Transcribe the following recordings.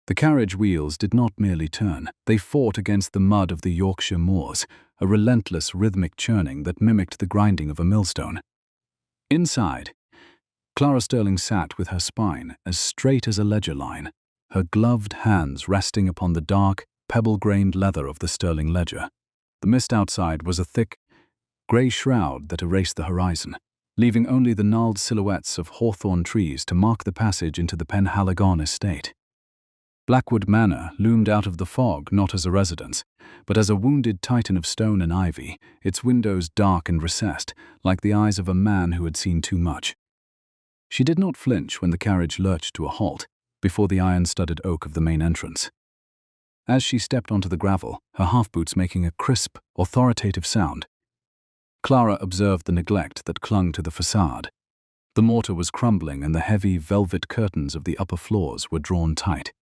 The carriage wheels did not merely turn, they fought against the mud of the Yorkshire moors, a relentless rhythmic churning that mimicked the grinding of a millstone. Inside, Clara Sterling sat with her spine as straight as a ledger line, her gloved hands resting upon the dark, pebble-grained leather of the sterling ledger. The mist outside was a thick, grey shroud that erased the horizon, leaving only the gnarled silhouettes of hawthorn trees to mark the passage into the Penhaligon estate. Blackwood Manor loomed out of the fog not as a residence, but as a wounded titan of stone and ivy, its windows dark and recessed, like the eyes of a man who had seen too much. She did not flinch when the carriage lurched to a halt before the iron-studded oak of the main entrance. As she stepped onto the gravel, her half-boots making a crisp, authoritative sound, Clara observed the neglect that clung to the facade. The mortar was crumbling and the heavy velvet curtains of the upper floors were drawn tight.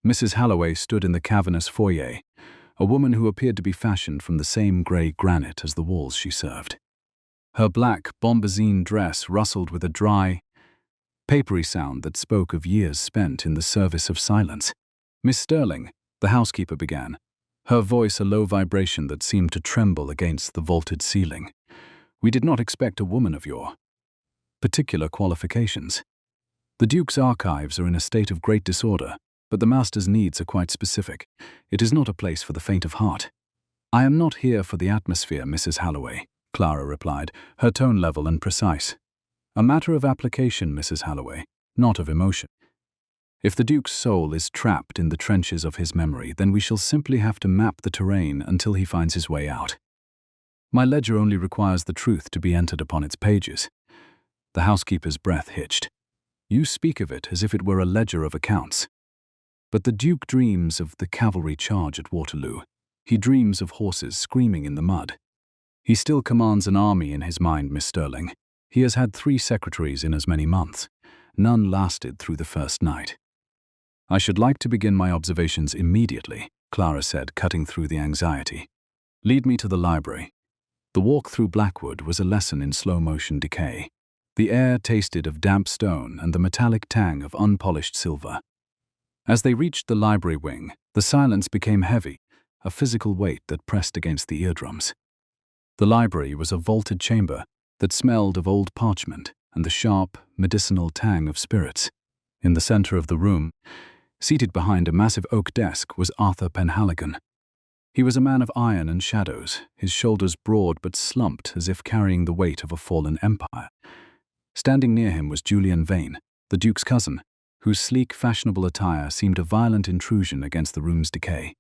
Mrs. Halloway stood in the cavernous foyer, a woman who appeared to be fashioned from the same grey granite as the walls she served. Her black bombazine dress rustled with a dry, papery sound that spoke of years spent in the service of silence. "Miss Sterling," the housekeeper began, her voice a low vibration that seemed to tremble against the vaulted ceiling. "We did not expect a woman of your particular qualifications. The Duke's archives are in a state of great disorder, but the master's needs are quite specific. It is not a place for the faint of heart." "I am not here for the atmosphere, Mrs. Halloway," Clara replied, her tone level and precise. "A matter of application, Mrs. Halloway, not of emotion. If the Duke's soul is trapped in the trenches of his memory, then we shall simply have to map the terrain until he finds his way out. My ledger only requires the truth to be entered upon its pages." The housekeeper's breath hitched. "You speak of it as if it were a ledger of accounts. But the Duke dreams of the cavalry charge at Waterloo. He dreams of horses screaming in the mud. He still commands an army in his mind, Miss Sterling. He has had 3 secretaries in as many months. None lasted through the first night." "I should like to begin my observations immediately," Clara said, cutting through the anxiety. "Lead me to the library." The walk through Blackwood was a lesson in slow-motion decay. The air tasted of damp stone and the metallic tang of unpolished silver. As they reached the library wing, the silence became heavy, a physical weight that pressed against the eardrums. The library was a vaulted chamber that smelled of old parchment and the sharp, medicinal tang of spirits. In the center of the room, seated behind a massive oak desk, was Arthur Penhaligon. He was a man of iron and shadows, his shoulders broad but slumped as if carrying the weight of a fallen empire. Standing near him was Julian Vane, the Duke's cousin, whose sleek, fashionable attire seemed a violent intrusion against the room's decay.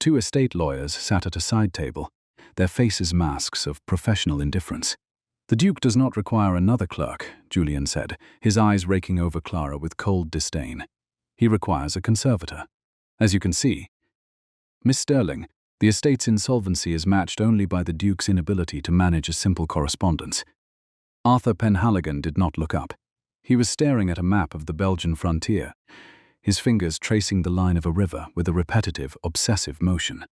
2 estate lawyers sat at a side table, their faces masks of professional indifference. "The Duke does not require another clerk," Julian said, his eyes raking over Clara with cold disdain. "He requires a conservator. As you can see, Miss Sterling, the estate's insolvency is matched only by the Duke's inability to manage a simple correspondence." Arthur Penhaligon did not look up. He was staring at a map of the Belgian frontier, his fingers tracing the line of a river with a repetitive, obsessive motion.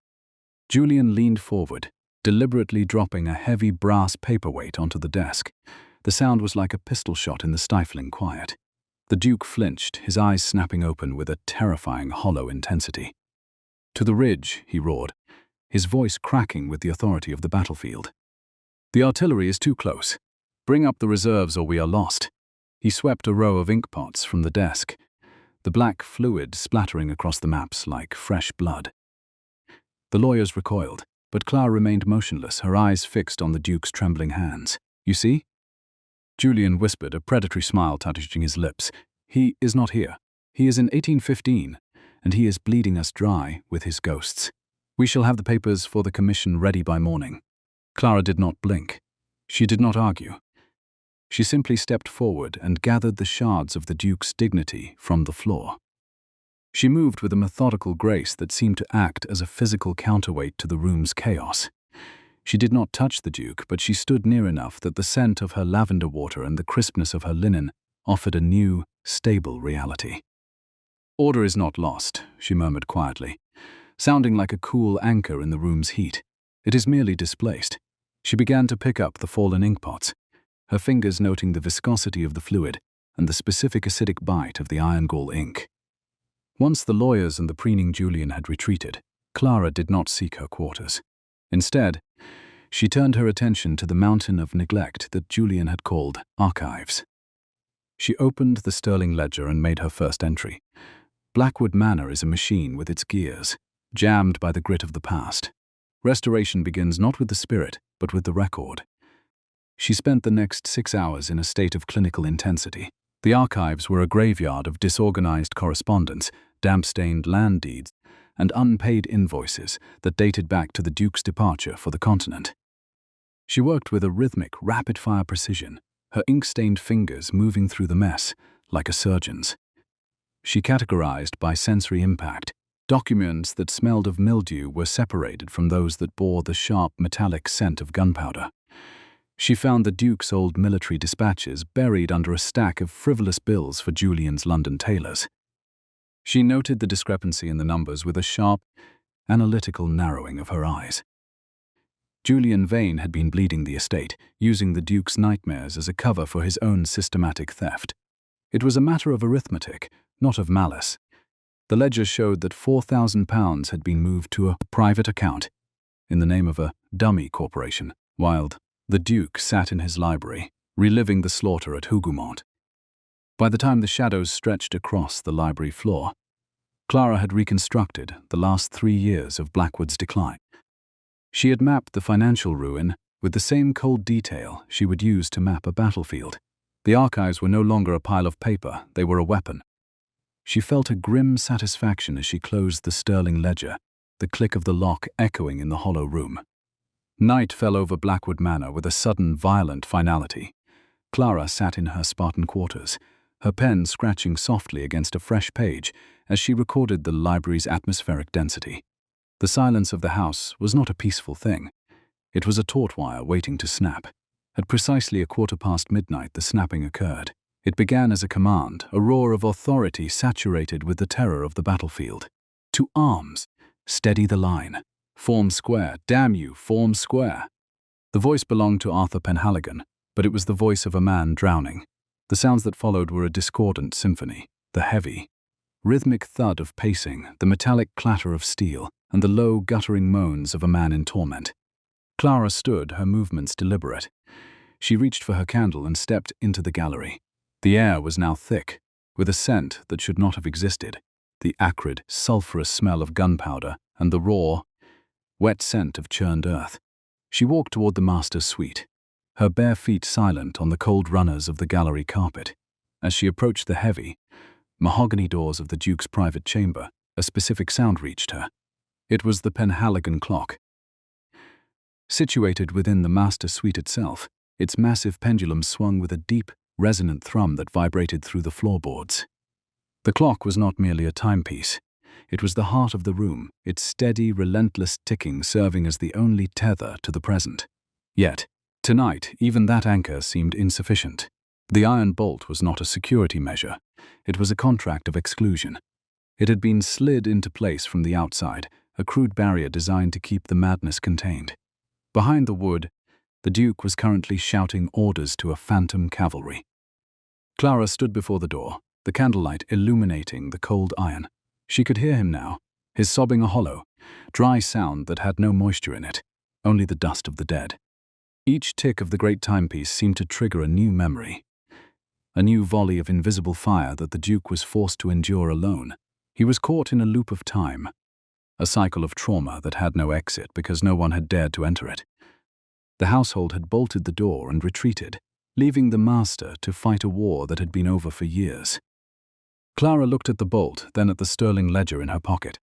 Julian leaned forward, deliberately dropping a heavy brass paperweight onto the desk. The sound was like a pistol shot in the stifling quiet. The Duke flinched, his eyes snapping open with a terrifying, hollow intensity. "To the ridge," he roared, his voice cracking with the authority of the battlefield. "The artillery is too close. Bring up the reserves or we are lost." He swept a row of ink pots from the desk, the black fluid splattering across the maps like fresh blood. The lawyers recoiled, but Clara remained motionless, her eyes fixed on the Duke's trembling hands. "You see?" Julian whispered, a predatory smile touching his lips. "He is not here. He is in 1815, and he is bleeding us dry with his ghosts. We shall have the papers for the commission ready by morning." Clara did not blink. She did not argue. She simply stepped forward and gathered the shards of the Duke's dignity from the floor. She moved with a methodical grace that seemed to act as a physical counterweight to the room's chaos. She did not touch the Duke, but she stood near enough that the scent of her lavender water and the crispness of her linen offered a new, stable reality. "Order is not lost," she murmured quietly, sounding like a cool anchor in the room's heat. "It is merely displaced." She began to pick up the fallen inkpots, her fingers noting the viscosity of the fluid and the specific acidic bite of the iron gall ink. Once the lawyers and the preening Julian had retreated, Clara did not seek her quarters. Instead, she turned her attention to the mountain of neglect that Julian had called archives. She opened the Sterling ledger and made her first entry. Blackwood Manor is a machine with its gears, jammed by the grit of the past. Restoration begins not with the spirit, but with the record. She spent the next 6 hours in a state of clinical intensity. The archives were a graveyard of disorganized correspondence, damp-stained land deeds, and unpaid invoices that dated back to the Duke's departure for the continent. She worked with a rhythmic, rapid-fire precision, her ink-stained fingers moving through the mess like a surgeon's. She categorized by sensory impact. Documents that smelled of mildew were separated from those that bore the sharp, metallic scent of gunpowder. She found the Duke's old military dispatches buried under a stack of frivolous bills for Julian's London tailors. She noted the discrepancy in the numbers with a sharp, analytical narrowing of her eyes. Julian Vane had been bleeding the estate, using the Duke's nightmares as a cover for his own systematic theft. It was a matter of arithmetic, not of malice. The ledger showed that £4,000 had been moved to a private account in the name of a dummy corporation, while the Duke sat in his library, reliving the slaughter at Hougoumont. By the time the shadows stretched across the library floor, Clara had reconstructed the last 3 years of Blackwood's decline. She had mapped the financial ruin with the same cold detail she would use to map a battlefield. The archives were no longer a pile of paper, they were a weapon. She felt a grim satisfaction as she closed the Sterling ledger, the click of the lock echoing in the hollow room. Night fell over Blackwood Manor with a sudden, violent finality. Clara sat in her Spartan quarters, her pen scratching softly against a fresh page as she recorded the library's atmospheric density. The silence of the house was not a peaceful thing. It was a taut wire waiting to snap. At precisely midnight, the snapping occurred. It began as a command, a roar of authority saturated with the terror of the battlefield. To arms! Steady the line. Form square, damn you, form square. The voice belonged to Arthur Penhaligon, but it was the voice of a man drowning. The sounds that followed were a discordant symphony, the heavy, rhythmic thud of pacing, the metallic clatter of steel, and the low, guttering moans of a man in torment. Clara stood, her movements deliberate. She reached for her candle and stepped into the gallery. The air was now thick, with a scent that should not have existed, the acrid, sulphurous smell of gunpowder and the raw, wet scent of churned earth. She walked toward the master's suite, her bare feet silent on the cold runners of the gallery carpet. As she approached the heavy, mahogany doors of the Duke's private chamber, a specific sound reached her. It was the Penhaligon clock. Situated within the master's suite itself, its massive pendulum swung with a deep, resonant thrum that vibrated through the floorboards. The clock was not merely a timepiece. It was the heart of the room, its steady, relentless ticking serving as the only tether to the present. Yet, tonight, even that anchor seemed insufficient. The iron bolt was not a security measure. It was a contract of exclusion. It had been slid into place from the outside, a crude barrier designed to keep the madness contained. Behind the wood, the Duke was currently shouting orders to a phantom cavalry. Clara stood before the door, the candlelight illuminating the cold iron. She could hear him now, his sobbing a hollow, dry sound that had no moisture in it, only the dust of the dead. Each tick of the great timepiece seemed to trigger a new memory, a new volley of invisible fire that the Duke was forced to endure alone. He was caught in a loop of time, a cycle of trauma that had no exit because no one had dared to enter it. The household had bolted the door and retreated, leaving the master to fight a war that had been over for years. Clara looked at the bolt, then at the Sterling ledger in her pocket.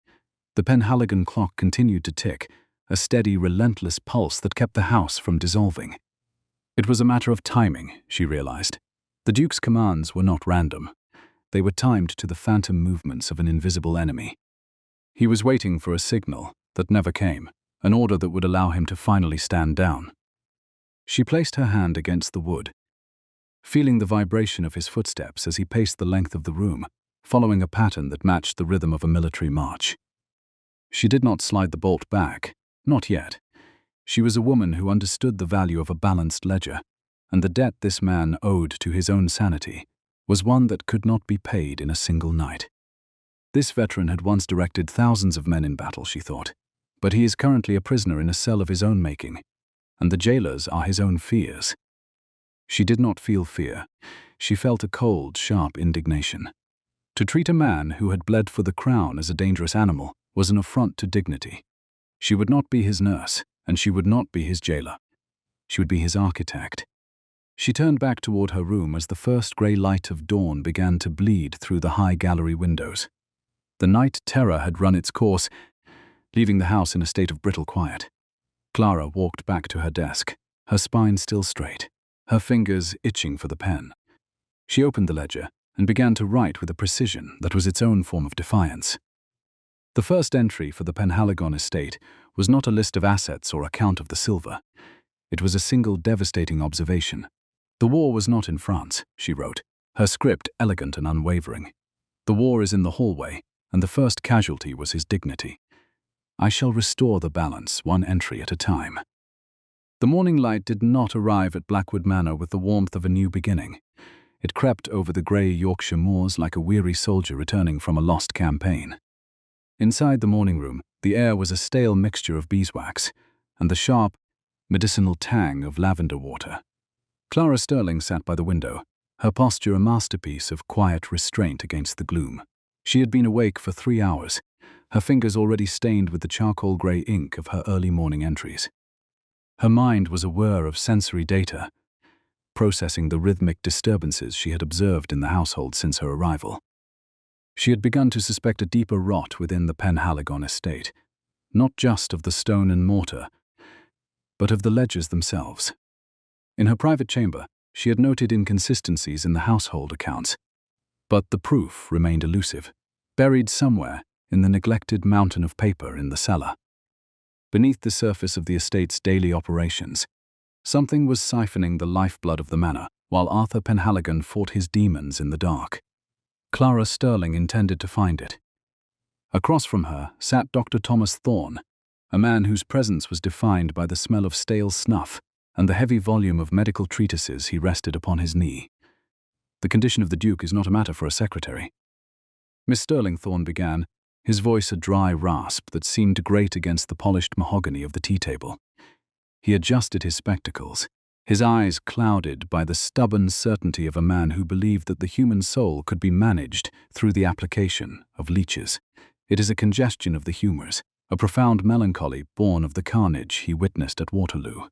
The Penhaligon clock continued to tick, a steady, relentless pulse that kept the house from dissolving. It was a matter of timing, she realized. The Duke's commands were not random. They were timed to the phantom movements of an invisible enemy. He was waiting for a signal that never came, an order that would allow him to finally stand down. She placed her hand against the wood, feeling the vibration of his footsteps as he paced the length of the room, following a pattern that matched the rhythm of a military march. She did not slide the bolt back, not yet. She was a woman who understood the value of a balanced ledger, and the debt this man owed to his own sanity was one that could not be paid in a single night. This veteran had once directed thousands of men in battle, she thought, but he is currently a prisoner in a cell of his own making, and the jailers are his own fears. She did not feel fear. She felt a cold, sharp indignation. To treat a man who had bled for the crown as a dangerous animal was an affront to dignity. She would not be his nurse, and she would not be his jailer. She would be his architect. She turned back toward her room as the first grey light of dawn began to bleed through the high gallery windows. The night terror had run its course, leaving the house in a state of brittle quiet. Clara walked back to her desk, her spine still straight, her fingers itching for the pen. She opened the ledger and began to write with a precision that was its own form of defiance. The first entry for the Penhaligon estate was not a list of assets or account of the silver. It was a single devastating observation. The war was not in France, she wrote, her script elegant and unwavering. The war is in the hallway, and the first casualty was his dignity. I shall restore the balance, one entry at a time. The morning light did not arrive at Blackwood Manor with the warmth of a new beginning. It crept over the grey Yorkshire moors like a weary soldier returning from a lost campaign. Inside the morning room, the air was a stale mixture of beeswax and the sharp, medicinal tang of lavender water. Clara Sterling sat by the window, her posture a masterpiece of quiet restraint against the gloom. She had been awake for 3 hours, her fingers already stained with the charcoal grey ink of her early morning entries. Her mind was a whir of sensory data, processing the rhythmic disturbances she had observed in the household since her arrival. She had begun to suspect a deeper rot within the Penhaligon estate, not just of the stone and mortar, but of the ledgers themselves. In her private chamber, she had noted inconsistencies in the household accounts, but the proof remained elusive, buried somewhere in the neglected mountain of paper in the cellar. Beneath the surface of the estate's daily operations, something was siphoning the lifeblood of the manor, while Arthur Penhaligon fought his demons in the dark. Clara Sterling intended to find it. Across from her sat Dr. Thomas Thorne, a man whose presence was defined by the smell of stale snuff and the heavy volume of medical treatises he rested upon his knee. The condition of the Duke is not a matter for a secretary. Miss Sterling, Thorne began, his voice a dry rasp that seemed to grate against the polished mahogany of the tea-table. He adjusted his spectacles, his eyes clouded by the stubborn certainty of a man who believed that the human soul could be managed through the application of leeches. It is a congestion of the humours, a profound melancholy born of the carnage he witnessed at Waterloo.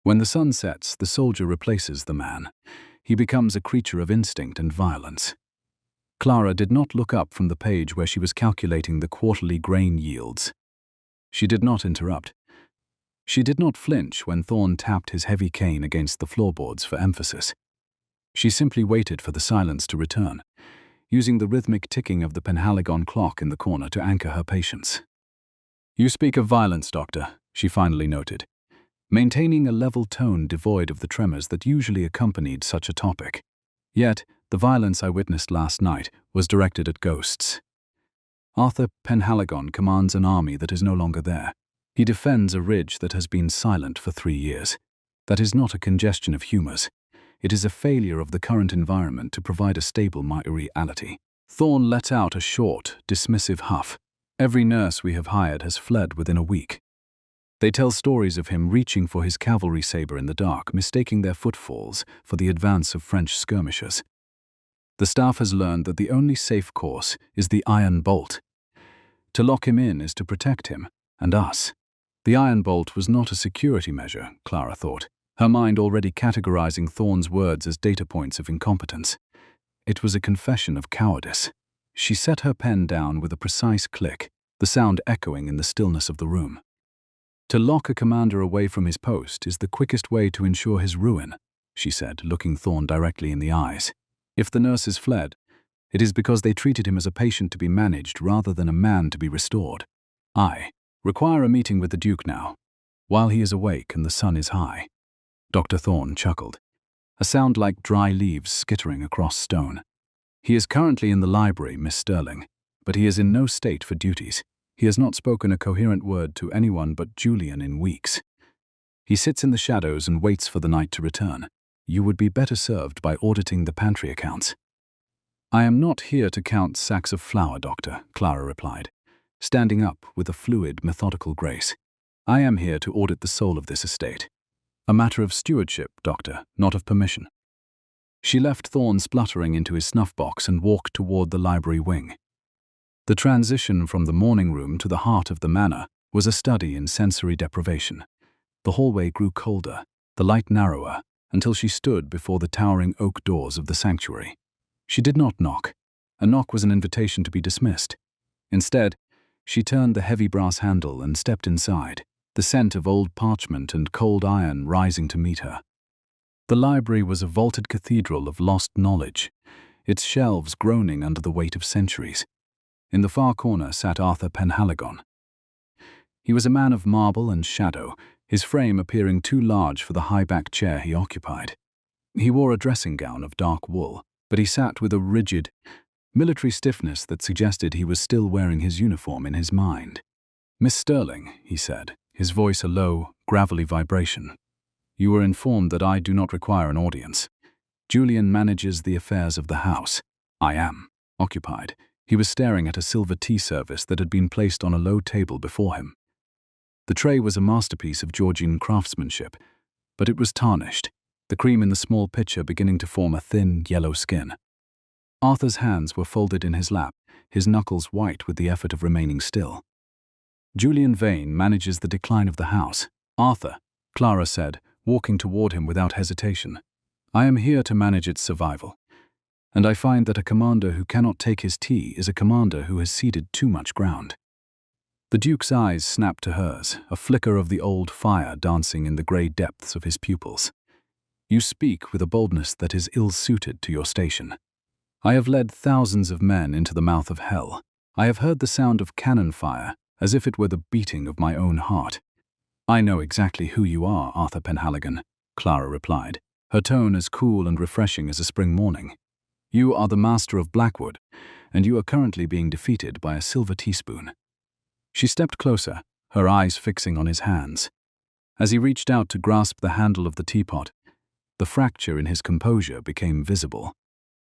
When the sun sets, the soldier replaces the man. He becomes a creature of instinct and violence. Clara did not look up from the page where she was calculating the quarterly grain yields. She did not interrupt. She did not flinch when Thorne tapped his heavy cane against the floorboards for emphasis. She simply waited for the silence to return, using the rhythmic ticking of the Penhaligon clock in the corner to anchor her patience. "You speak of violence, Doctor," she finally noted, maintaining a level tone devoid of the tremors that usually accompanied such a topic. Yet, the violence I witnessed last night was directed at ghosts. Arthur Penhaligon commands an army that is no longer there. He defends a ridge that has been silent for 3 years. That is not a congestion of humours. It is a failure of the current environment to provide a stable reality. Thorne let out a short, dismissive huff. Every nurse we have hired has fled within a week. They tell stories of him reaching for his cavalry sabre in the dark, mistaking their footfalls for the advance of French skirmishers. The staff has learned that the only safe course is the iron bolt. To lock him in is to protect him, and us. The iron bolt was not a security measure, Clara thought, her mind already categorizing Thorne's words as data points of incompetence. It was a confession of cowardice. She set her pen down with a precise click, the sound echoing in the stillness of the room. To lock a commander away from his post is the quickest way to ensure his ruin, she said, looking Thorne directly in the eyes. If the nurses fled, it is because they treated him as a patient to be managed rather than a man to be restored. I require a meeting with the Duke now, while he is awake and the sun is high. Dr. Thorne chuckled, a sound like dry leaves skittering across stone. He is currently in the library, Miss Sterling, but he is in no state for duties. He has not spoken a coherent word to anyone but Julian in weeks. He sits in the shadows and waits for the night to return. You would be better served by auditing the pantry accounts. "I am not here to count sacks of flour, Doctor," Clara replied, standing up with a fluid, methodical grace. "I am here to audit the soul of this estate. A matter of stewardship, Doctor, not of permission." She left Thorn spluttering into his snuff-box and walked toward the library wing. The transition from the morning room to the heart of the manor was a study in sensory deprivation. The hallway grew colder, the light narrower, until she stood before the towering oak doors of the sanctuary. She did not knock. A knock was an invitation to be dismissed. Instead, she turned the heavy brass handle and stepped inside, the scent of old parchment and cold iron rising to meet her. The library was a vaulted cathedral of lost knowledge, its shelves groaning under the weight of centuries. In the far corner sat Arthur Penhaligon. He was a man of marble and shadow, his frame appearing too large for the high-backed chair he occupied. He wore a dressing gown of dark wool, but he sat with a rigid, military stiffness that suggested he was still wearing his uniform in his mind. "Miss Sterling," he said, his voice a low, gravelly vibration. "You were informed that I do not require an audience. Julian manages the affairs of the house. I am occupied." He was staring at a silver tea service that had been placed on a low table before him. The tray was a masterpiece of Georgian craftsmanship, but it was tarnished, the cream in the small pitcher beginning to form a thin, yellow skin. Arthur's hands were folded in his lap, his knuckles white with the effort of remaining still. "Julian Vane manages the decline of the house. Arthur," Clara said, walking toward him without hesitation. "I am here to manage its survival. And I find that a commander who cannot take his tea is a commander who has ceded too much ground." The Duke's eyes snapped to hers, a flicker of the old fire dancing in the grey depths of his pupils. "You speak with a boldness that is ill-suited to your station. I have led thousands of men into the mouth of hell. I have heard the sound of cannon fire as if it were the beating of my own heart." "I know exactly who you are, Arthur Penhaligon," Clara replied, her tone as cool and refreshing as a spring morning. "You are the master of Blackwood, and you are currently being defeated by a silver teaspoon." She stepped closer, her eyes fixing on his hands. As he reached out to grasp the handle of the teapot, the fracture in his composure became visible.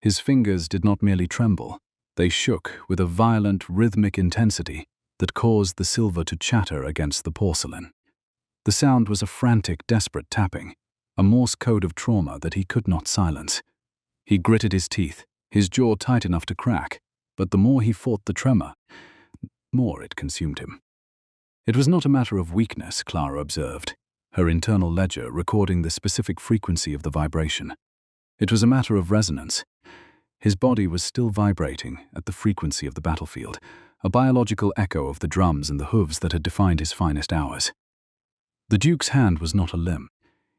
His fingers did not merely tremble, they shook with a violent, rhythmic intensity that caused the silver to chatter against the porcelain. The sound was a frantic, desperate tapping, a Morse code of trauma that he could not silence. He gritted his teeth, his jaw tight enough to crack, but the more he fought the tremor, the more it consumed him. It was not a matter of weakness, Clara observed, her internal ledger recording the specific frequency of the vibration. It was a matter of resonance. His body was still vibrating at the frequency of the battlefield, a biological echo of the drums and the hooves that had defined his finest hours. The Duke's hand was not a limb.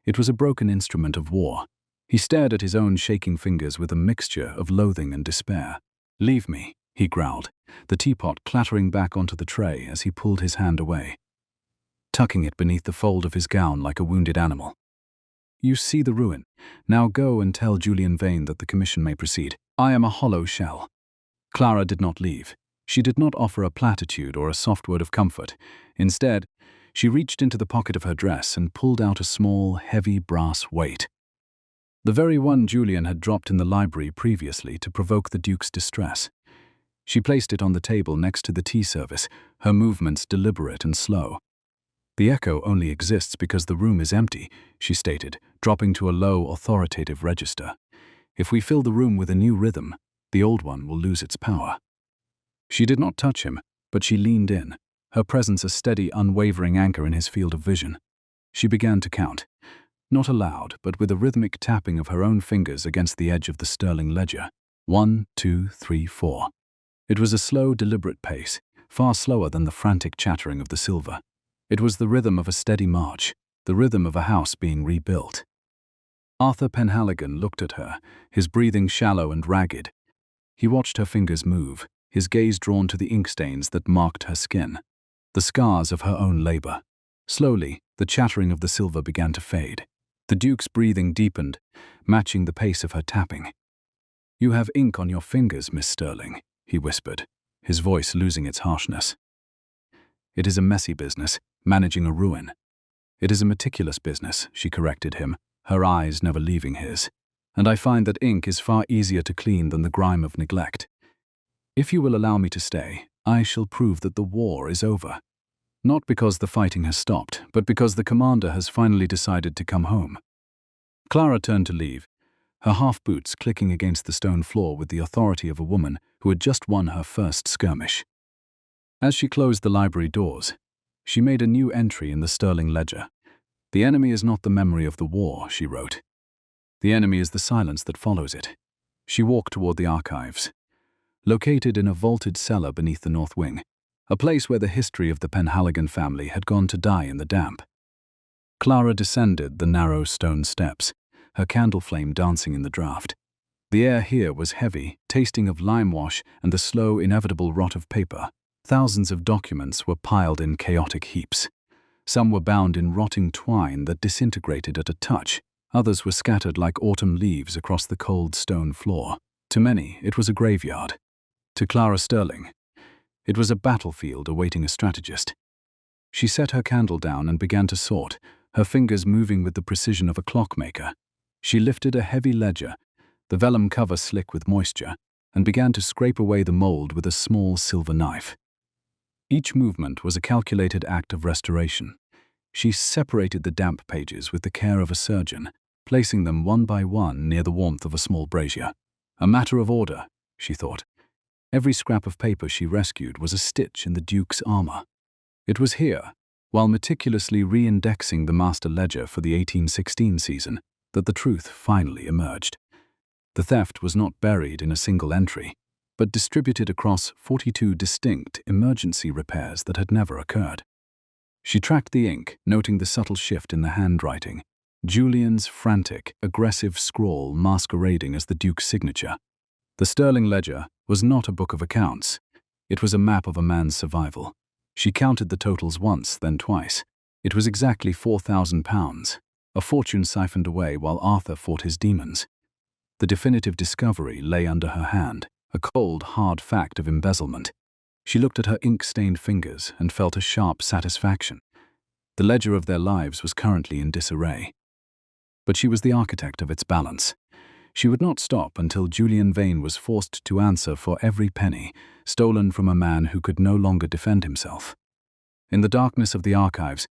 It was a broken instrument of war. He stared at his own shaking fingers with a mixture of loathing and despair. "Leave me," he growled, the teapot clattering back onto the tray as he pulled his hand away, tucking it beneath the fold of his gown like a wounded animal. "You see the ruin. Now go and tell Julian Vane that the commission may proceed. I am a hollow shell." Clara did not leave. She did not offer a platitude or a soft word of comfort. Instead, she reached into the pocket of her dress and pulled out a small, heavy brass weight. The very one Julian had dropped in the library previously to provoke the Duke's distress. She placed it on the table next to the tea service, her movements deliberate and slow. "The echo only exists because the room is empty," she stated, dropping to a low, authoritative register. "If we fill the room with a new rhythm, the old one will lose its power." She did not touch him, but she leaned in, her presence a steady, unwavering anchor in his field of vision. She began to count. Not aloud, but with a rhythmic tapping of her own fingers against the edge of the sterling ledger. 1, 2, 3, 4. It was a slow, deliberate pace, far slower than the frantic chattering of the silver. It was the rhythm of a steady march, the rhythm of a house being rebuilt. Arthur Penhaligon looked at her, his breathing shallow and ragged. He watched her fingers move, his gaze drawn to the ink stains that marked her skin, the scars of her own labor. Slowly, the chattering of the silver began to fade. The Duke's breathing deepened, matching the pace of her tapping. "You have ink on your fingers, Miss Sterling," he whispered, his voice losing its harshness. "It is a messy business, managing a ruin." "It is a meticulous business," she corrected him, her eyes never leaving his. and I find that ink is far easier to clean than the grime of neglect. If you will allow me to stay, I shall prove that the war is over. Not because the fighting has stopped, but because the commander has finally decided to come home." Clara turned to leave, her half-boots clicking against the stone floor with the authority of a woman who had just won her first skirmish. As she closed the library doors, she made a new entry in the Sterling ledger. "The enemy is not the memory of the war," she wrote. "The enemy is the silence that follows it." She walked toward the archives. Located in a vaulted cellar beneath the north wing, a place where the history of the Penhaligon family had gone to die in the damp. Clara descended the narrow stone steps, her candle flame dancing in the draught. The air here was heavy, tasting of lime wash and the slow, inevitable rot of paper. Thousands of documents were piled in chaotic heaps. Some were bound in rotting twine that disintegrated at a touch. Others were scattered like autumn leaves across the cold stone floor. To many, it was a graveyard. To Clara Sterling, it was a battlefield awaiting a strategist. She set her candle down and began to sort, her fingers moving with the precision of a clockmaker. She lifted a heavy ledger, the vellum cover slick with moisture, and began to scrape away the mold with a small silver knife. Each movement was a calculated act of restoration. She separated the damp pages with the care of a surgeon, placing them one by one near the warmth of a small brazier. A matter of order, she thought. Every scrap of paper she rescued was a stitch in the Duke's armor. It was here, while meticulously re-indexing the master ledger for the 1816 season, that the truth finally emerged. The theft was not buried in a single entry, but distributed across 42 distinct emergency repairs that had never occurred. She tracked the ink, noting the subtle shift in the handwriting, Julian's frantic, aggressive scrawl masquerading as the Duke's signature. The Sterling ledger was not a book of accounts. It was a map of a man's survival. She counted the totals once, then twice. It was exactly £4,000, a fortune siphoned away while Arthur fought his demons. The definitive discovery lay under her hand, a cold, hard fact of embezzlement. She looked at her ink-stained fingers and felt a sharp satisfaction. The ledger of their lives was currently in disarray. But she was the architect of its balance. She would not stop until Julian Vane was forced to answer for every penny, stolen from a man who could no longer defend himself. In the darkness of the archives,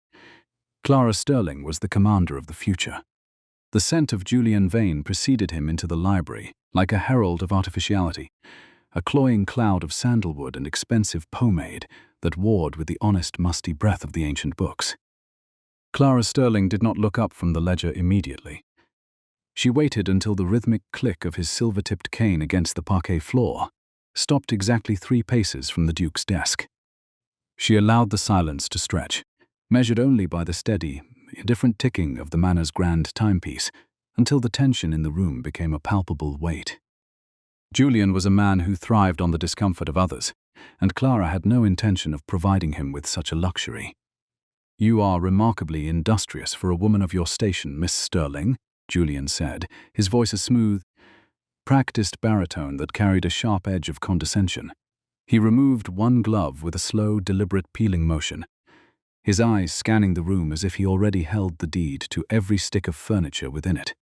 Clara Sterling was the commander of the future. The scent of Julian Vane preceded him into the library, like a herald of artificiality, a cloying cloud of sandalwood and expensive pomade that warred with the honest, musty breath of the ancient books. Clara Sterling did not look up from the ledger immediately. She waited until the rhythmic click of his silver-tipped cane against the parquet floor stopped exactly 3 paces from the Duke's desk. She allowed the silence to stretch, measured only by the steady, indifferent ticking of the manor's grand timepiece, until the tension in the room became a palpable weight. Julian was a man who thrived on the discomfort of others, and Clara had no intention of providing him with such a luxury. "You are remarkably industrious for a woman of your station, Miss Sterling," Julian said, his voice a smooth, practiced baritone that carried a sharp edge of condescension. He removed one glove with a slow, deliberate peeling motion, his eyes scanning the room as if he already held the deed to every stick of furniture within it.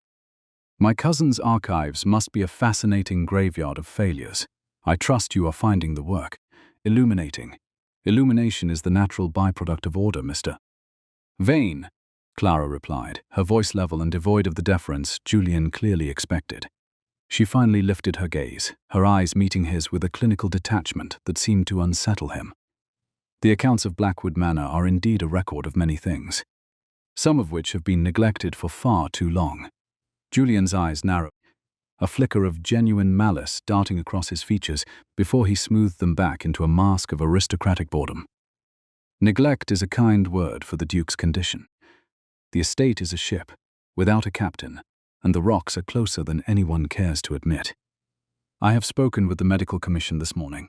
"My cousin's archives must be a fascinating graveyard of failures. I trust you are finding the work illuminating. Illumination is the natural byproduct of order, Mr. Vane," Clara replied, her voice level and devoid of the deference Julian clearly expected. She finally lifted her gaze, her eyes meeting his with a clinical detachment that seemed to unsettle him. The accounts of Blackwood Manor are indeed a record of many things, some of which have been neglected for far too long. Julian's eyes narrowed, a flicker of genuine malice darting across his features before he smoothed them back into a mask of aristocratic boredom. Neglect is a kind word for the Duke's condition. The estate is a ship, without a captain, and the rocks are closer than anyone cares to admit. I have spoken with the medical commission this morning.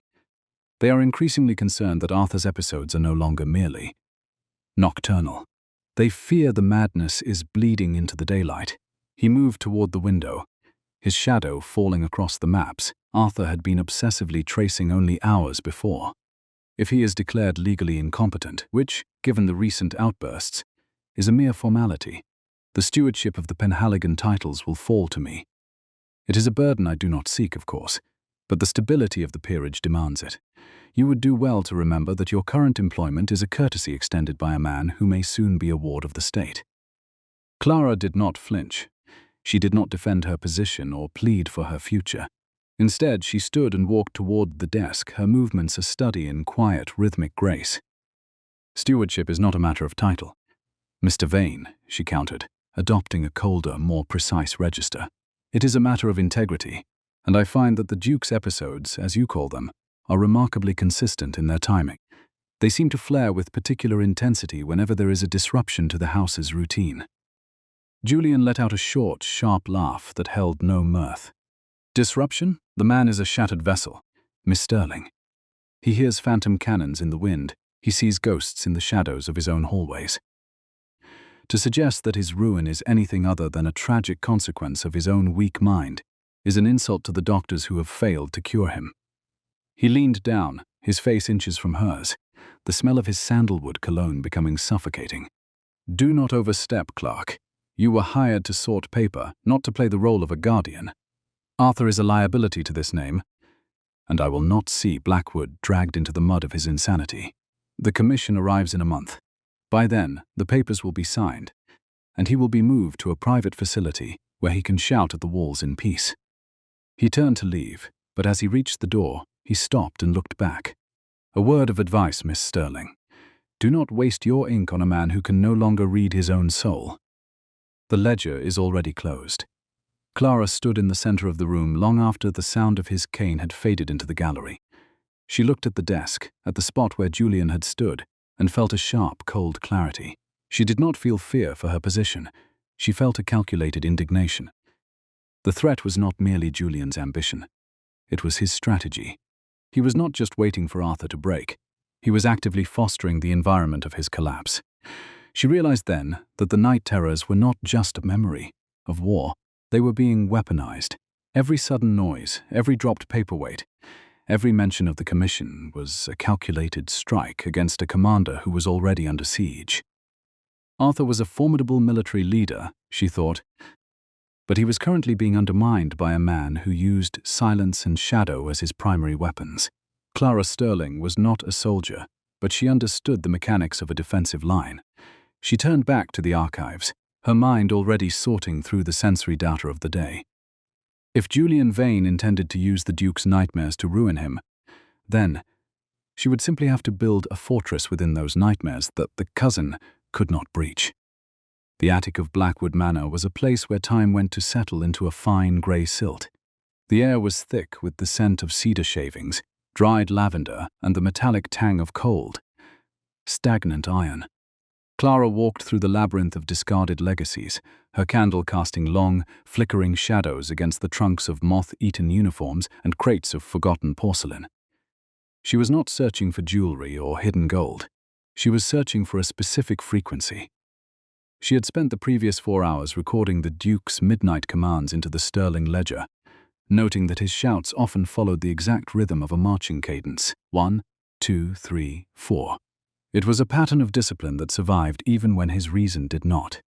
They are increasingly concerned that Arthur's episodes are no longer merely nocturnal. They fear the madness is bleeding into the daylight. He moved toward the window, his shadow falling across the maps Arthur had been obsessively tracing only hours before. If he is declared legally incompetent, which, given the recent outbursts, is a mere formality, the stewardship of the Penhaligon titles will fall to me. It is a burden I do not seek, of course, but the stability of the peerage demands it. You would do well to remember that your current employment is a courtesy extended by a man who may soon be a ward of the state." Clara did not flinch. She did not defend her position or plead for her future. Instead, she stood and walked toward the desk, her movements a study in quiet, rhythmic grace. "Stewardship is not a matter of title, Mr. Vane," she countered, adopting a colder, more precise register. "It is a matter of integrity, and I find that the Duke's episodes, as you call them, are remarkably consistent in their timing. They seem to flare with particular intensity whenever there is a disruption to the house's routine." Julian let out a short, sharp laugh that held no mirth. "Disruption? The man is a shattered vessel, Miss Sterling. He hears phantom cannons in the wind. He sees ghosts in the shadows of his own hallways. To suggest that his ruin is anything other than a tragic consequence of his own weak mind is an insult to the doctors who have failed to cure him." He leaned down, his face inches from hers, the smell of his sandalwood cologne becoming suffocating. "Do not overstep, Clark. You were hired to sort paper, not to play the role of a guardian. Arthur is a liability to this name, and I will not see Blackwood dragged into the mud of his insanity. The commission arrives in a month. By then, the papers will be signed, and he will be moved to a private facility where he can shout at the walls in peace." He turned to leave, but as he reached the door, he stopped and looked back. "A word of advice, Miss Sterling. Do not waste your ink on a man who can no longer read his own soul. The ledger is already closed." Clara stood in the center of the room long after the sound of his cane had faded into the gallery. She looked at the desk, at the spot where Julian had stood, and felt a sharp, cold clarity. She did not feel fear for her position. She felt a calculated indignation. The threat was not merely Julian's ambition. It was his strategy. He was not just waiting for Arthur to break. He was actively fostering the environment of his collapse. She realized then that the night terrors were not just a memory of war. They were being weaponized. Every sudden noise, every dropped paperweight, every mention of the commission was a calculated strike against a commander who was already under siege. Arthur was a formidable military leader, she thought, but he was currently being undermined by a man who used silence and shadow as his primary weapons. Clara Sterling was not a soldier, but she understood the mechanics of a defensive line. She turned back to the archives, her mind already sorting through the sensory data of the day. If Julian Vane intended to use the Duke's nightmares to ruin him, then she would simply have to build a fortress within those nightmares that the cousin could not breach. The attic of Blackwood Manor was a place where time went to settle into a fine grey silt. The air was thick with the scent of cedar shavings, dried lavender, and the metallic tang of cold, stagnant iron. Clara walked through the labyrinth of discarded legacies, her candle casting long, flickering shadows against the trunks of moth-eaten uniforms and crates of forgotten porcelain. She was not searching for jewelry or hidden gold. She was searching for a specific frequency. She had spent the previous 4 hours recording the Duke's midnight commands into the Sterling ledger, noting that his shouts often followed the exact rhythm of a marching cadence: 1, 2, 3, 4. It was a pattern of discipline that survived even when his reason did not.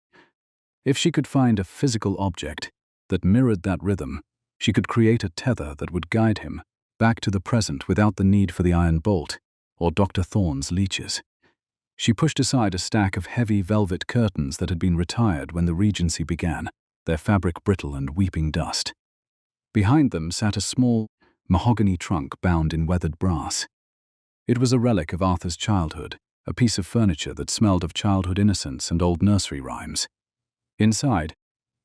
If she could find a physical object that mirrored that rhythm, she could create a tether that would guide him back to the present without the need for the iron bolt or Dr. Thorne's leeches. She pushed aside a stack of heavy velvet curtains that had been retired when the Regency began, their fabric brittle and weeping dust. Behind them sat a small, mahogany trunk bound in weathered brass. It was a relic of Arthur's childhood, a piece of furniture that smelled of childhood innocence and old nursery rhymes. Inside,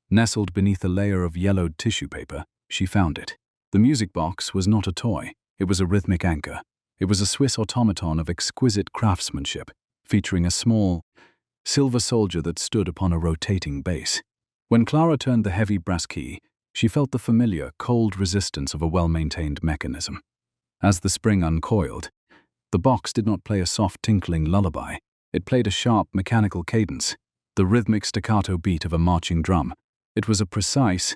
nestled beneath a layer of yellowed tissue paper, she found it. The music box was not a toy, it was a rhythmic anchor. It was a Swiss automaton of exquisite craftsmanship, featuring a small, silver soldier that stood upon a rotating base. When Clara turned the heavy brass key, she felt the familiar, cold resistance of a well-maintained mechanism. As the spring uncoiled, the box did not play a soft tinkling lullaby. It played a sharp, mechanical cadence, the rhythmic staccato beat of a marching drum. It was a precise,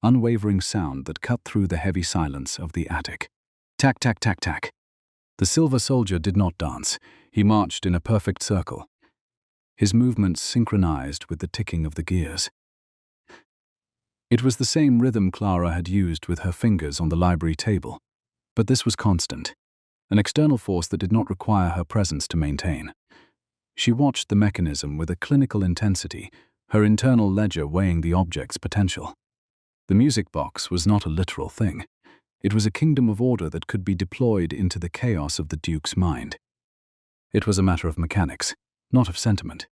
unwavering sound that cut through the heavy silence of the attic. Tack, tack, tack, tack. The silver soldier did not dance. He marched in a perfect circle, his movements synchronized with the ticking of the gears. It was the same rhythm Clara had used with her fingers on the library table, but this was constant, an external force that did not require her presence to maintain. She watched the mechanism with a clinical intensity, her internal ledger weighing the object's potential. The music box was not a literal thing. It was a kingdom of order that could be deployed into the chaos of the Duke's mind. It was a matter of mechanics, not of sentiment.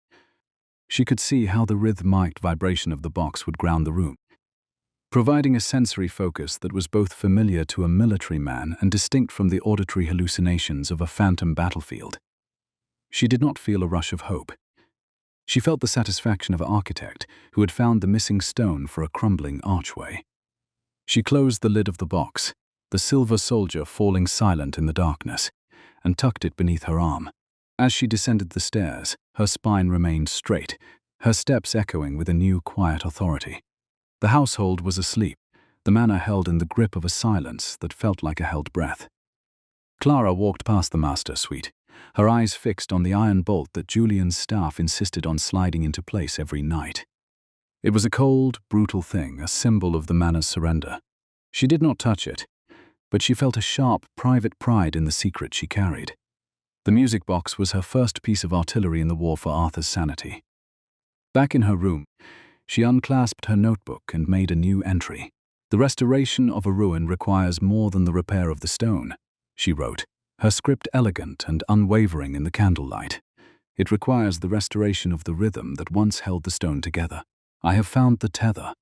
She could see how the rhythmic vibration of the box would ground the room, providing a sensory focus that was both familiar to a military man and distinct from the auditory hallucinations of a phantom battlefield. She did not feel a rush of hope. She felt the satisfaction of an architect who had found the missing stone for a crumbling archway. She closed the lid of the box, the silver soldier falling silent in the darkness, and tucked it beneath her arm. As she descended the stairs, her spine remained straight, her steps echoing with a new quiet authority. The household was asleep, the manor held in the grip of a silence that felt like a held breath. Clara walked past the master suite, her eyes fixed on the iron bolt that Julian's staff insisted on sliding into place every night. It was a cold, brutal thing, a symbol of the manor's surrender. She did not touch it, but she felt a sharp, private pride in the secret she carried. The music box was her first piece of artillery in the war for Arthur's sanity. Back in her room, she unclasped her notebook and made a new entry. "The restoration of a ruin requires more than the repair of the stone," she wrote, her script elegant and unwavering in the candlelight. "It requires the restoration of the rhythm that once held the stone together. I have found the tether.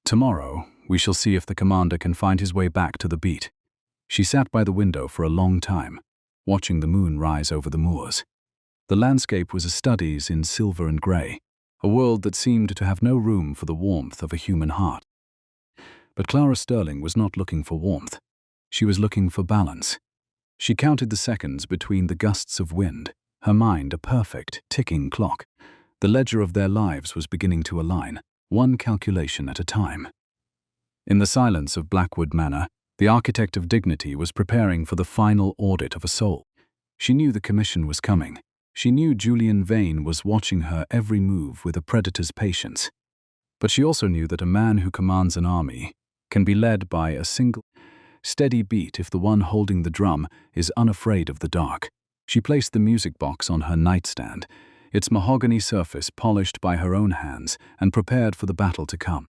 Tomorrow, we shall see if the commander can find his way back to the beat." She sat by the window for a long time, watching the moon rise over the moors. The landscape was a study in silver and grey, a world that seemed to have no room for the warmth of a human heart. But Clara Sterling was not looking for warmth. She was looking for balance. She counted the seconds between the gusts of wind, her mind a perfect, ticking clock. The ledger of their lives was beginning to align, one calculation at a time. In the silence of Blackwood Manor, the architect of dignity was preparing for the final audit of a soul. She knew the commission was coming. She knew Julian Vane was watching her every move with a predator's patience. But she also knew that a man who commands an army can be led by a single, steady beat if the one holding the drum is unafraid of the dark. She placed the music box on her nightstand, its mahogany surface polished by her own hands, and prepared for the battle to come.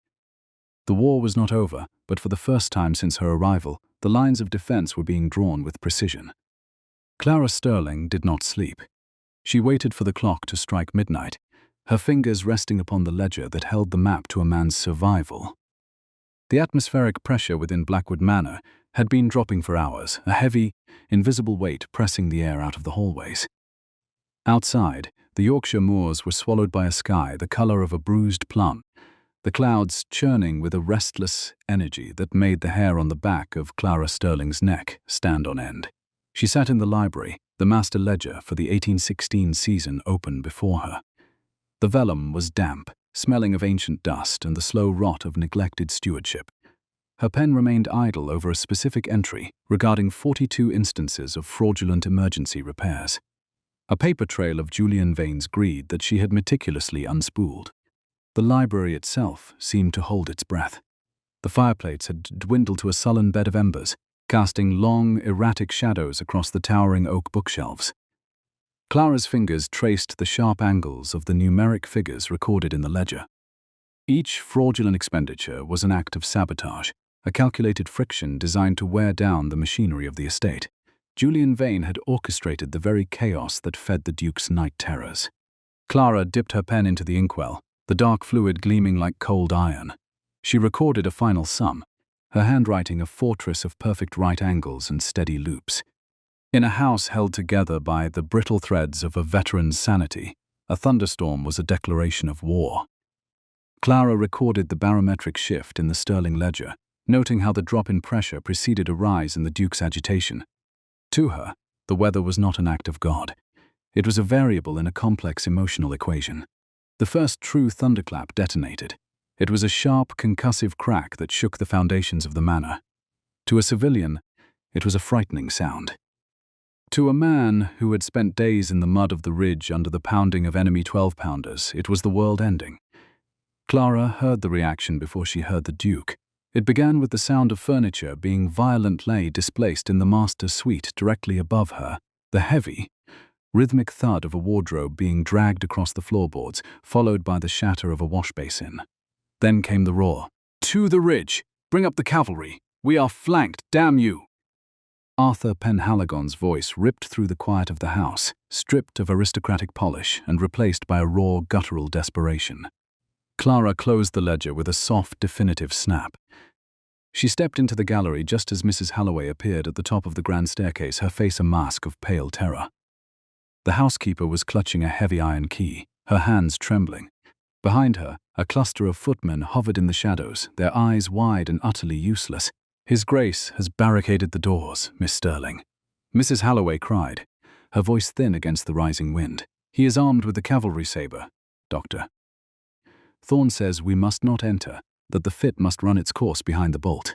The war was not over, but for the first time since her arrival, the lines of defense were being drawn with precision. Clara Sterling did not sleep. She waited for the clock to strike midnight, her fingers resting upon the ledger that held the map to a man's survival. The atmospheric pressure within Blackwood Manor had been dropping for hours, a heavy, invisible weight pressing the air out of the hallways. Outside, the Yorkshire moors were swallowed by a sky the color of a bruised plum, the clouds churning with a restless energy that made the hair on the back of Clara Sterling's neck stand on end. She sat in the library, the master ledger for the 1816 season open before her. The vellum was damp, smelling of ancient dust and the slow rot of neglected stewardship. Her pen remained idle over a specific entry regarding 42 instances of fraudulent emergency repairs. A paper trail of Julian Vane's greed that she had meticulously unspooled. The library itself seemed to hold its breath. The fireplates had dwindled to a sullen bed of embers, casting long, erratic shadows across the towering oak bookshelves. Clara's fingers traced the sharp angles of the numeric figures recorded in the ledger. Each fraudulent expenditure was an act of sabotage, a calculated friction designed to wear down the machinery of the estate. Julian Vane had orchestrated the very chaos that fed the Duke's night terrors. Clara dipped her pen into the inkwell, the dark fluid gleaming like cold iron. She recorded a final sum, her handwriting a fortress of perfect right angles and steady loops. In a house held together by the brittle threads of a veteran's sanity, a thunderstorm was a declaration of war. Clara recorded the barometric shift in the Sterling ledger, noting how the drop in pressure preceded a rise in the Duke's agitation. To her, the weather was not an act of God. It was a variable in a complex emotional equation. The first true thunderclap detonated. It was a sharp, concussive crack that shook the foundations of the manor. To a civilian, it was a frightening sound. To a man who had spent days in the mud of the ridge under the pounding of enemy 12-pounders, it was the world ending. Clara heard the reaction before she heard the Duke. It began with the sound of furniture being violently displaced in the master's suite directly above her, the heavy, rhythmic thud of a wardrobe being dragged across the floorboards, followed by the shatter of a wash basin. Then came the roar. "To the ridge! Bring up the cavalry! We are flanked, damn you!" Arthur Penhaligon's voice ripped through the quiet of the house, stripped of aristocratic polish and replaced by a raw, guttural desperation. Clara closed the ledger with a soft, definitive snap. She stepped into the gallery just as Mrs. Halloway appeared at the top of the grand staircase, her face a mask of pale terror. The housekeeper was clutching a heavy iron key, her hands trembling. Behind her, a cluster of footmen hovered in the shadows, their eyes wide and utterly useless. "His Grace has barricaded the doors, Miss Sterling," Mrs. Halloway cried, her voice thin against the rising wind. "He is armed with the cavalry saber, Doctor. Thorne says we must not enter, that the fit must run its course behind the bolt."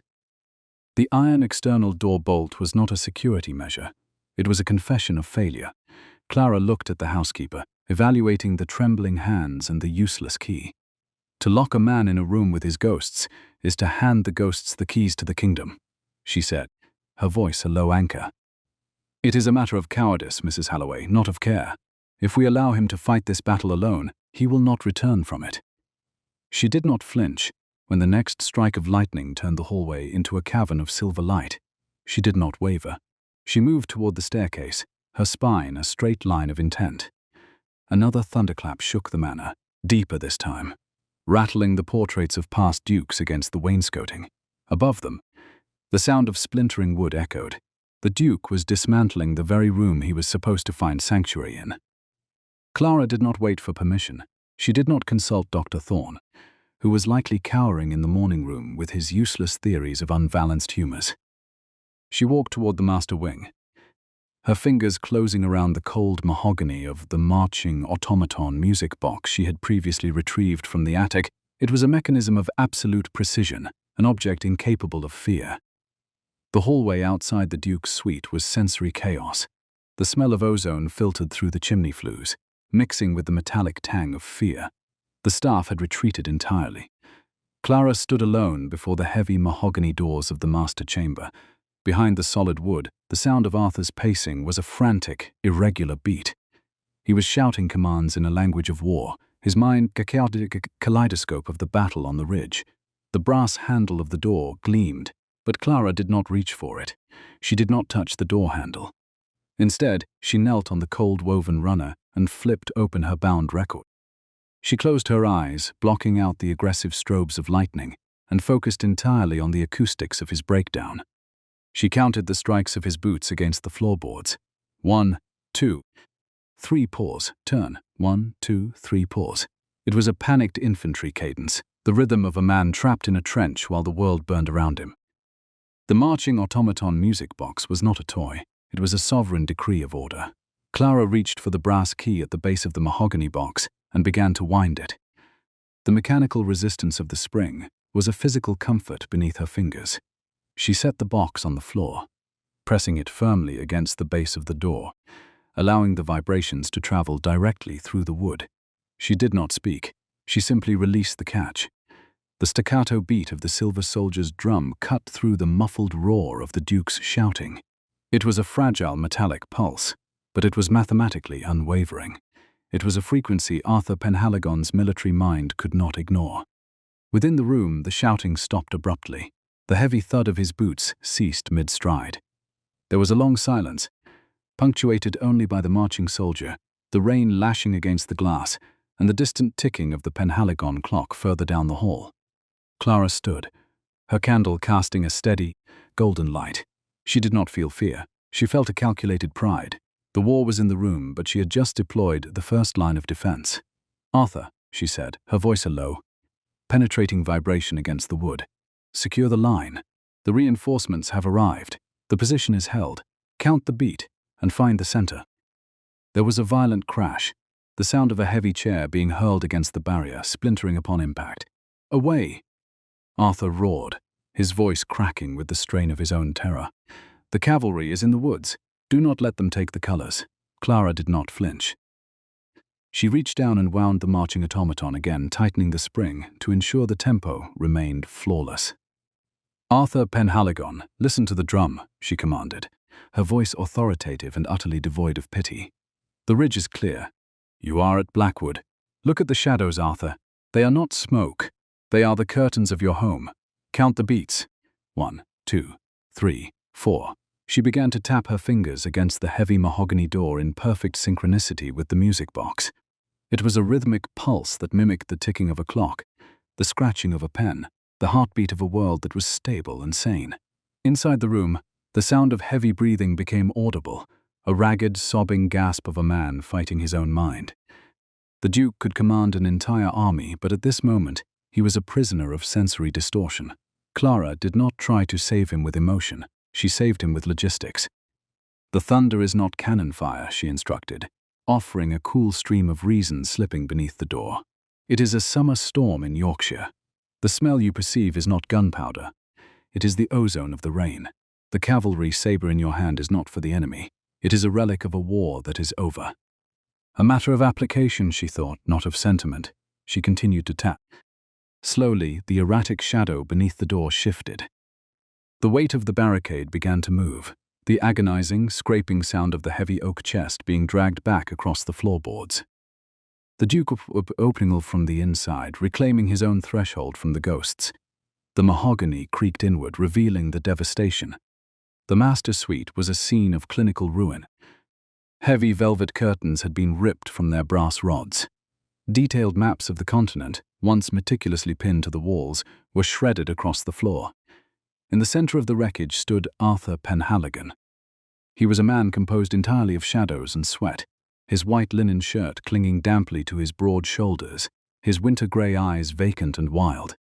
The iron external door bolt was not a security measure. It was a confession of failure. Clara looked at the housekeeper, evaluating the trembling hands and the useless key. To lock a man in a room with his ghosts is to hand the ghosts the keys to the kingdom, she said, her voice a low anchor. "It is a matter of cowardice, Mrs. Halloway, not of care. If we allow him to fight this battle alone, he will not return from it." She did not flinch when the next strike of lightning turned the hallway into a cavern of silver light. She did not waver. She moved toward the staircase, her spine a straight line of intent. Another thunderclap shook the manor, deeper this time, rattling the portraits of past dukes against the wainscoting. Above them, the sound of splintering wood echoed. The Duke was dismantling the very room he was supposed to find sanctuary in. Clara did not wait for permission. She did not consult Dr. Thorne, who was likely cowering in the morning room with his useless theories of unbalanced humors. She walked toward the master wing, her fingers closing around the cold mahogany of the marching automaton music box she had previously retrieved from the attic. It was a mechanism of absolute precision, an object incapable of fear. The hallway outside the Duke's suite was sensory chaos. The smell of ozone filtered through the chimney flues, mixing with the metallic tang of fear. The staff had retreated entirely. Clara stood alone before the heavy mahogany doors of the master chamber. Behind the solid wood, the sound of Arthur's pacing was a frantic, irregular beat. He was shouting commands in a language of war, his mind a chaotic kaleidoscope of the battle on the ridge. The brass handle of the door gleamed, but Clara did not reach for it. She did not touch the door handle. Instead, she knelt on the cold woven runner and flipped open her bound record. She closed her eyes, blocking out the aggressive strobes of lightning, and focused entirely on the acoustics of his breakdown. She counted the strikes of his boots against the floorboards. 1, 2, 3 pause, turn, 1, 2, 3 pause. It was a panicked infantry cadence, the rhythm of a man trapped in a trench while the world burned around him. The marching automaton music box was not a toy. It was a sovereign decree of order. Clara reached for the brass key at the base of the mahogany box and began to wind it. The mechanical resistance of the spring was a physical comfort beneath her fingers. She set the box on the floor, pressing it firmly against the base of the door, allowing the vibrations to travel directly through the wood. She did not speak. She simply released the catch. The staccato beat of the silver soldier's drum cut through the muffled roar of the Duke's shouting. It was a fragile metallic pulse, but it was mathematically unwavering. It was a frequency Arthur Penhaligon's military mind could not ignore. Within the room, the shouting stopped abruptly. The heavy thud of his boots ceased mid-stride. There was a long silence, punctuated only by the marching soldier, the rain lashing against the glass, and the distant ticking of the Penhaligon clock further down the hall. Clara stood, her candle casting a steady, golden light. She did not feel fear. She felt a calculated pride. The war was in the room, but she had just deployed the first line of defense. "Arthur," she said, her voice a low, penetrating vibration against the wood. "Secure the line. The reinforcements have arrived. The position is held. Count the beat and find the center." There was a violent crash, the sound of a heavy chair being hurled against the barrier, splintering upon impact. "Away!" Arthur roared, his voice cracking with the strain of his own terror. "The cavalry is in the woods. Do not let them take the colors." Clara did not flinch. She reached down and wound the marching automaton again, tightening the spring to ensure the tempo remained flawless. "Arthur Penhaligon, listen to the drum," she commanded, her voice authoritative and utterly devoid of pity. "The ridge is clear. You are at Blackwood. Look at the shadows, Arthur. They are not smoke. They are the curtains of your home. Count the beats. 1, 2, 3, 4. She began to tap her fingers against the heavy mahogany door in perfect synchronicity with the music box. It was a rhythmic pulse that mimicked the ticking of a clock, the scratching of a pen, the heartbeat of a world that was stable and sane. Inside the room, the sound of heavy breathing became audible, a ragged, sobbing gasp of a man fighting his own mind. The Duke could command an entire army, but at this moment, he was a prisoner of sensory distortion. Clara did not try to save him with emotion. She saved him with logistics. "The thunder is not cannon fire," she instructed, offering a cool stream of reason slipping beneath the door. "It is a summer storm in Yorkshire. The smell you perceive is not gunpowder. It is the ozone of the rain. The cavalry saber in your hand is not for the enemy. It is a relic of a war that is over." A matter of application, she thought, not of sentiment. She continued to tap. Slowly, the erratic shadow beneath the door shifted. The weight of the barricade began to move, the agonizing, scraping sound of the heavy oak chest being dragged back across the floorboards. The Duke opening from the inside, reclaiming his own threshold from the ghosts. The mahogany creaked inward, revealing the devastation. The master suite was a scene of clinical ruin. Heavy velvet curtains had been ripped from their brass rods. Detailed maps of the continent, once meticulously pinned to the walls, were shredded across the floor. In the center of the wreckage stood Arthur Penhaligon. He was a man composed entirely of shadows and sweat, his white linen shirt clinging damply to his broad shoulders, his winter-gray eyes vacant and wild.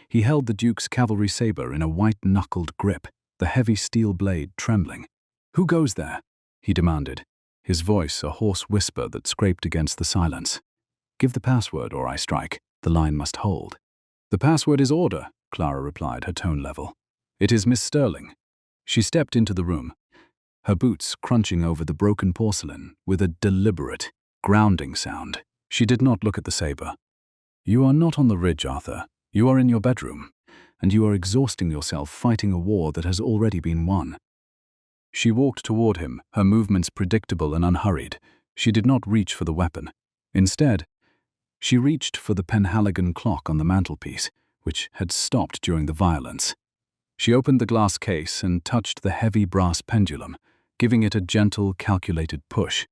He held the Duke's cavalry saber in a white-knuckled grip, the heavy steel blade trembling. "Who goes there?" he demanded, his voice a hoarse whisper that scraped against the silence. "Give the password or I strike. The line must hold." "The password is order," Clara replied, her tone level. "It is Miss Sterling." She stepped into the room, her boots crunching over the broken porcelain with a deliberate, grounding sound. She did not look at the saber. "You are not on the ridge, Arthur. You are in your bedroom, and you are exhausting yourself fighting a war that has already been won." She walked toward him, her movements predictable and unhurried. She did not reach for the weapon. Instead, she reached for the Penhaligon clock on the mantelpiece, which had stopped during the violence. She opened the glass case and touched the heavy brass pendulum, giving it a gentle, calculated push.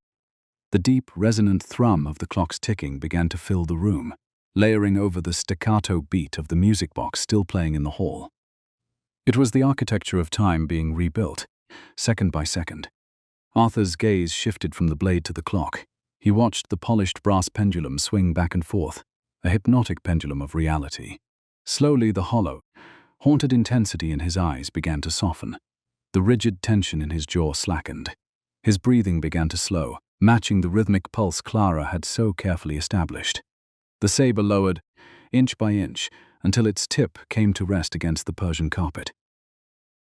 The deep, resonant thrum of the clock's ticking began to fill the room, layering over the staccato beat of the music box still playing in the hall. It was the architecture of time being rebuilt, second by second. Arthur's gaze shifted from the blade to the clock. He watched the polished brass pendulum swing back and forth, a hypnotic pendulum of reality. Slowly, the hollow, haunted intensity in his eyes began to soften. The rigid tension in his jaw slackened. His breathing began to slow, matching the rhythmic pulse Clara had so carefully established. The saber lowered, inch by inch, until its tip came to rest against the Persian carpet.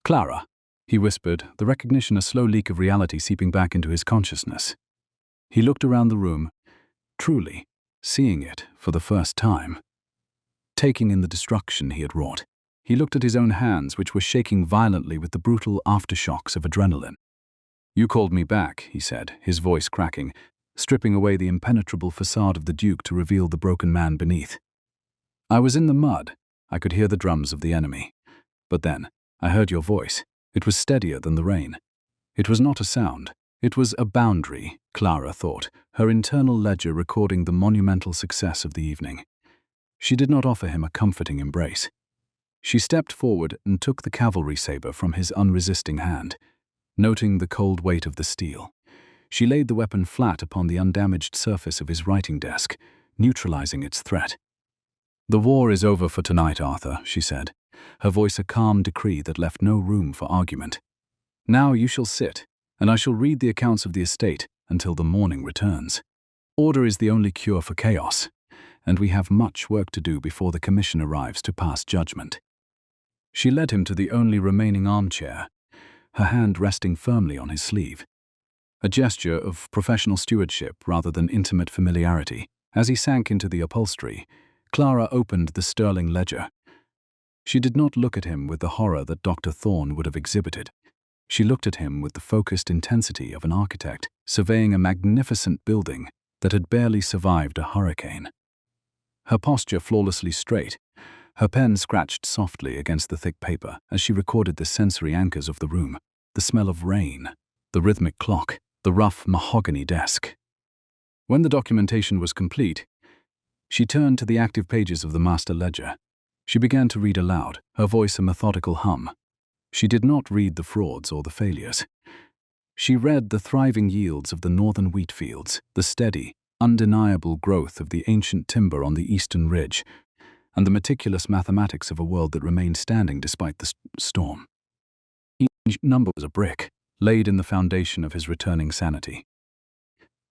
"Clara," he whispered, the recognition a slow leak of reality seeping back into his consciousness. He looked around the room, truly seeing it for the first time, taking in the destruction he had wrought. He looked at his own hands, which were shaking violently with the brutal aftershocks of adrenaline. "You called me back," he said, his voice cracking, stripping away the impenetrable facade of the Duke to reveal the broken man beneath. "I was in the mud. I could hear the drums of the enemy. But then, I heard your voice. It was steadier than the rain. It was not a sound. It was a boundary," Clara thought, her internal ledger recording the monumental success of the evening. She did not offer him a comforting embrace. She stepped forward and took the cavalry saber from his unresisting hand, noting the cold weight of the steel. She laid the weapon flat upon the undamaged surface of his writing desk, neutralizing its threat. "The war is over for tonight, Arthur," she said, her voice a calm decree that left no room for argument. "Now you shall sit, and I shall read the accounts of the estate until the morning returns. Order is the only cure for chaos, and we have much work to do before the commission arrives to pass judgment." She led him to the only remaining armchair, her hand resting firmly on his sleeve. a gesture of professional stewardship rather than intimate familiarity. As he sank into the upholstery, Clara opened the Sterling ledger. She did not look at him with the horror that Dr. Thorne would have exhibited. She looked at him with the focused intensity of an architect surveying a magnificent building that had barely survived a hurricane. Her posture flawlessly straight, her pen scratched softly against the thick paper as she recorded the sensory anchors of the room, the smell of rain, the rhythmic clock, the rough mahogany desk. When the documentation was complete, she turned to the active pages of the master ledger. She began to read aloud, her voice a methodical hum. She did not read the frauds or the failures. She read the thriving yields of the northern wheat fields, the steady, undeniable growth of the ancient timber on the eastern ridge, and the meticulous mathematics of a world that remained standing despite the storm. Each number was a brick, laid in the foundation of his returning sanity.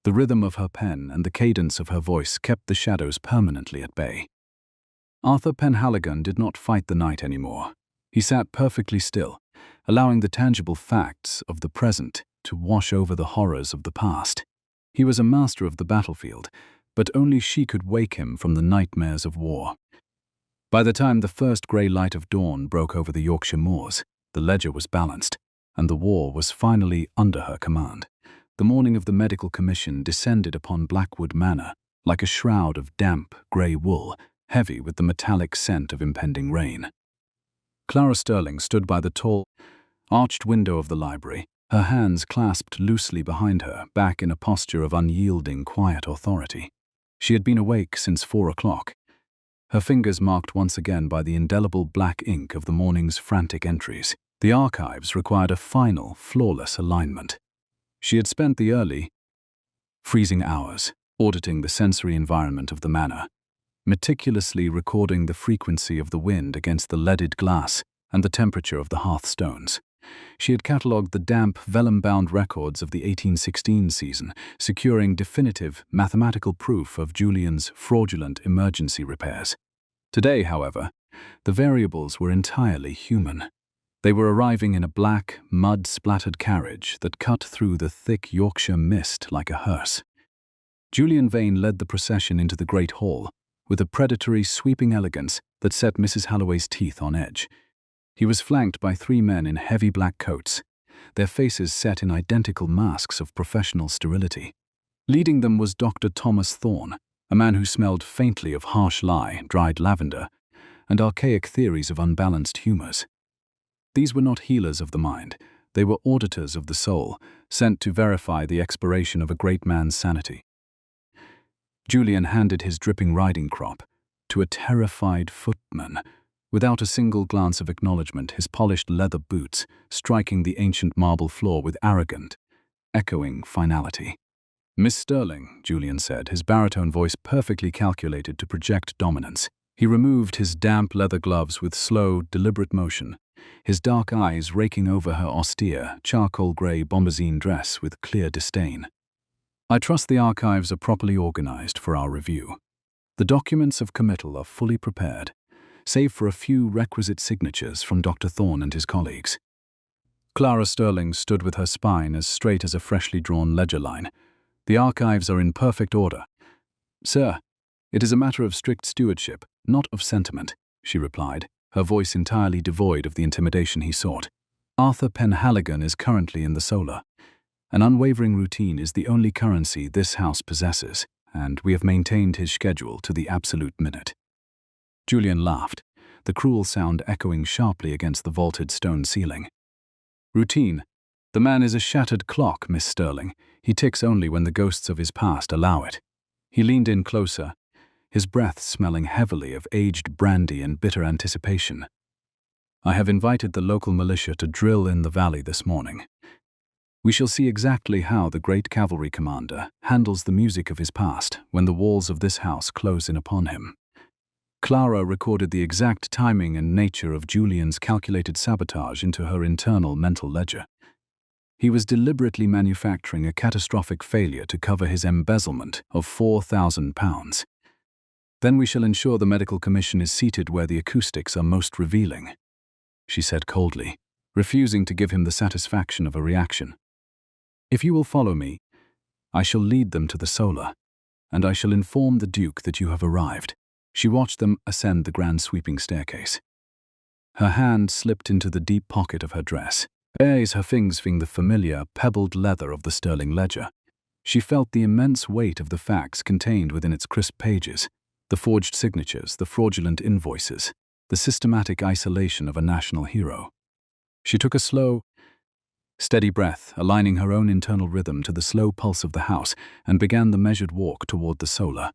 The rhythm of her pen and the cadence of her voice kept the shadows permanently at bay. Arthur Penhaligon did not fight the night anymore. He sat perfectly still, allowing the tangible facts of the present to wash over the horrors of the past. He was a master of the battlefield, but only she could wake him from the nightmares of war. By the time the first grey light of dawn broke over the Yorkshire moors, the ledger was balanced, and the war was finally under her command. The morning of the medical commission descended upon Blackwood Manor like a shroud of damp, grey wool, heavy with the metallic scent of impending rain. Clara Sterling stood by the tall, arched window of the library, her hands clasped loosely behind her, back in a posture of unyielding, quiet authority. She had been awake since 4 o'clock, her fingers marked once again by the indelible black ink of the morning's frantic entries. The archives required a final, flawless alignment. She had spent the early, freezing hours auditing the sensory environment of the manor, meticulously recording the frequency of the wind against the leaded glass and the temperature of the hearthstones. She had catalogued the damp, vellum-bound records of the 1816 season, securing definitive mathematical proof of Julian's fraudulent emergency repairs. Today, however, the variables were entirely human. They were arriving in a black, mud-splattered carriage that cut through the thick Yorkshire mist like a hearse. Julian Vane led the procession into the great hall, with a predatory, sweeping elegance that set Mrs. Halloway's teeth on edge. He was flanked by 3 men in heavy black coats, their faces set in identical masks of professional sterility. Leading them was Dr. Thomas Thorne, a man who smelled faintly of harsh lye, dried lavender, and archaic theories of unbalanced humours. These were not healers of the mind, they were auditors of the soul, sent to verify the expiration of a great man's sanity. Julian handed his dripping riding crop to a terrified footman, without a single glance of acknowledgement, his polished leather boots striking the ancient marble floor with arrogant, echoing finality. "Miss Sterling," Julian said, his baritone voice perfectly calculated to project dominance. He removed his damp leather gloves with slow, deliberate motion, his dark eyes raking over her austere, charcoal-grey bombazine dress with clear disdain. "I trust the archives are properly organized for our review. The documents of committal are fully prepared, save for a few requisite signatures from Dr. Thorne and his colleagues." Clara Sterling stood with her spine as straight as a freshly drawn ledger line. "The archives are in perfect order." "Sir, it is a matter of strict stewardship, not of sentiment," she replied, her voice entirely devoid of the intimidation he sought. "Arthur Penhaligon is currently in the solar. An unwavering routine is the only currency this house possesses, and we have maintained his schedule to the absolute minute." Julian laughed, the cruel sound echoing sharply against the vaulted stone ceiling. "Routine? The man is a shattered clock, Miss Sterling. He ticks only when the ghosts of his past allow it." He leaned in closer, his breath smelling heavily of aged brandy and bitter anticipation. "I have invited the local militia to drill in the valley this morning. We shall see exactly how the great cavalry commander handles the music of his past when the walls of this house close in upon him." Clara recorded the exact timing and nature of Julian's calculated sabotage into her internal mental ledger. He was deliberately manufacturing a catastrophic failure to cover his embezzlement of £4,000. "Then we shall ensure the medical commission is seated where the acoustics are most revealing," she said coldly, refusing to give him the satisfaction of a reaction. If you will follow me, I shall lead them to the solar, and I shall inform the Duke that you have arrived." She watched them ascend the grand sweeping staircase. Her hand slipped into the deep pocket of her dress. Her fingers the familiar, pebbled leather of the Sterling ledger. She felt the immense weight of the facts contained within its crisp pages, the forged signatures, the fraudulent invoices, the systematic isolation of a national hero. She took a slow, steady breath, aligning her own internal rhythm to the slow pulse of the house, and began the measured walk toward the solar.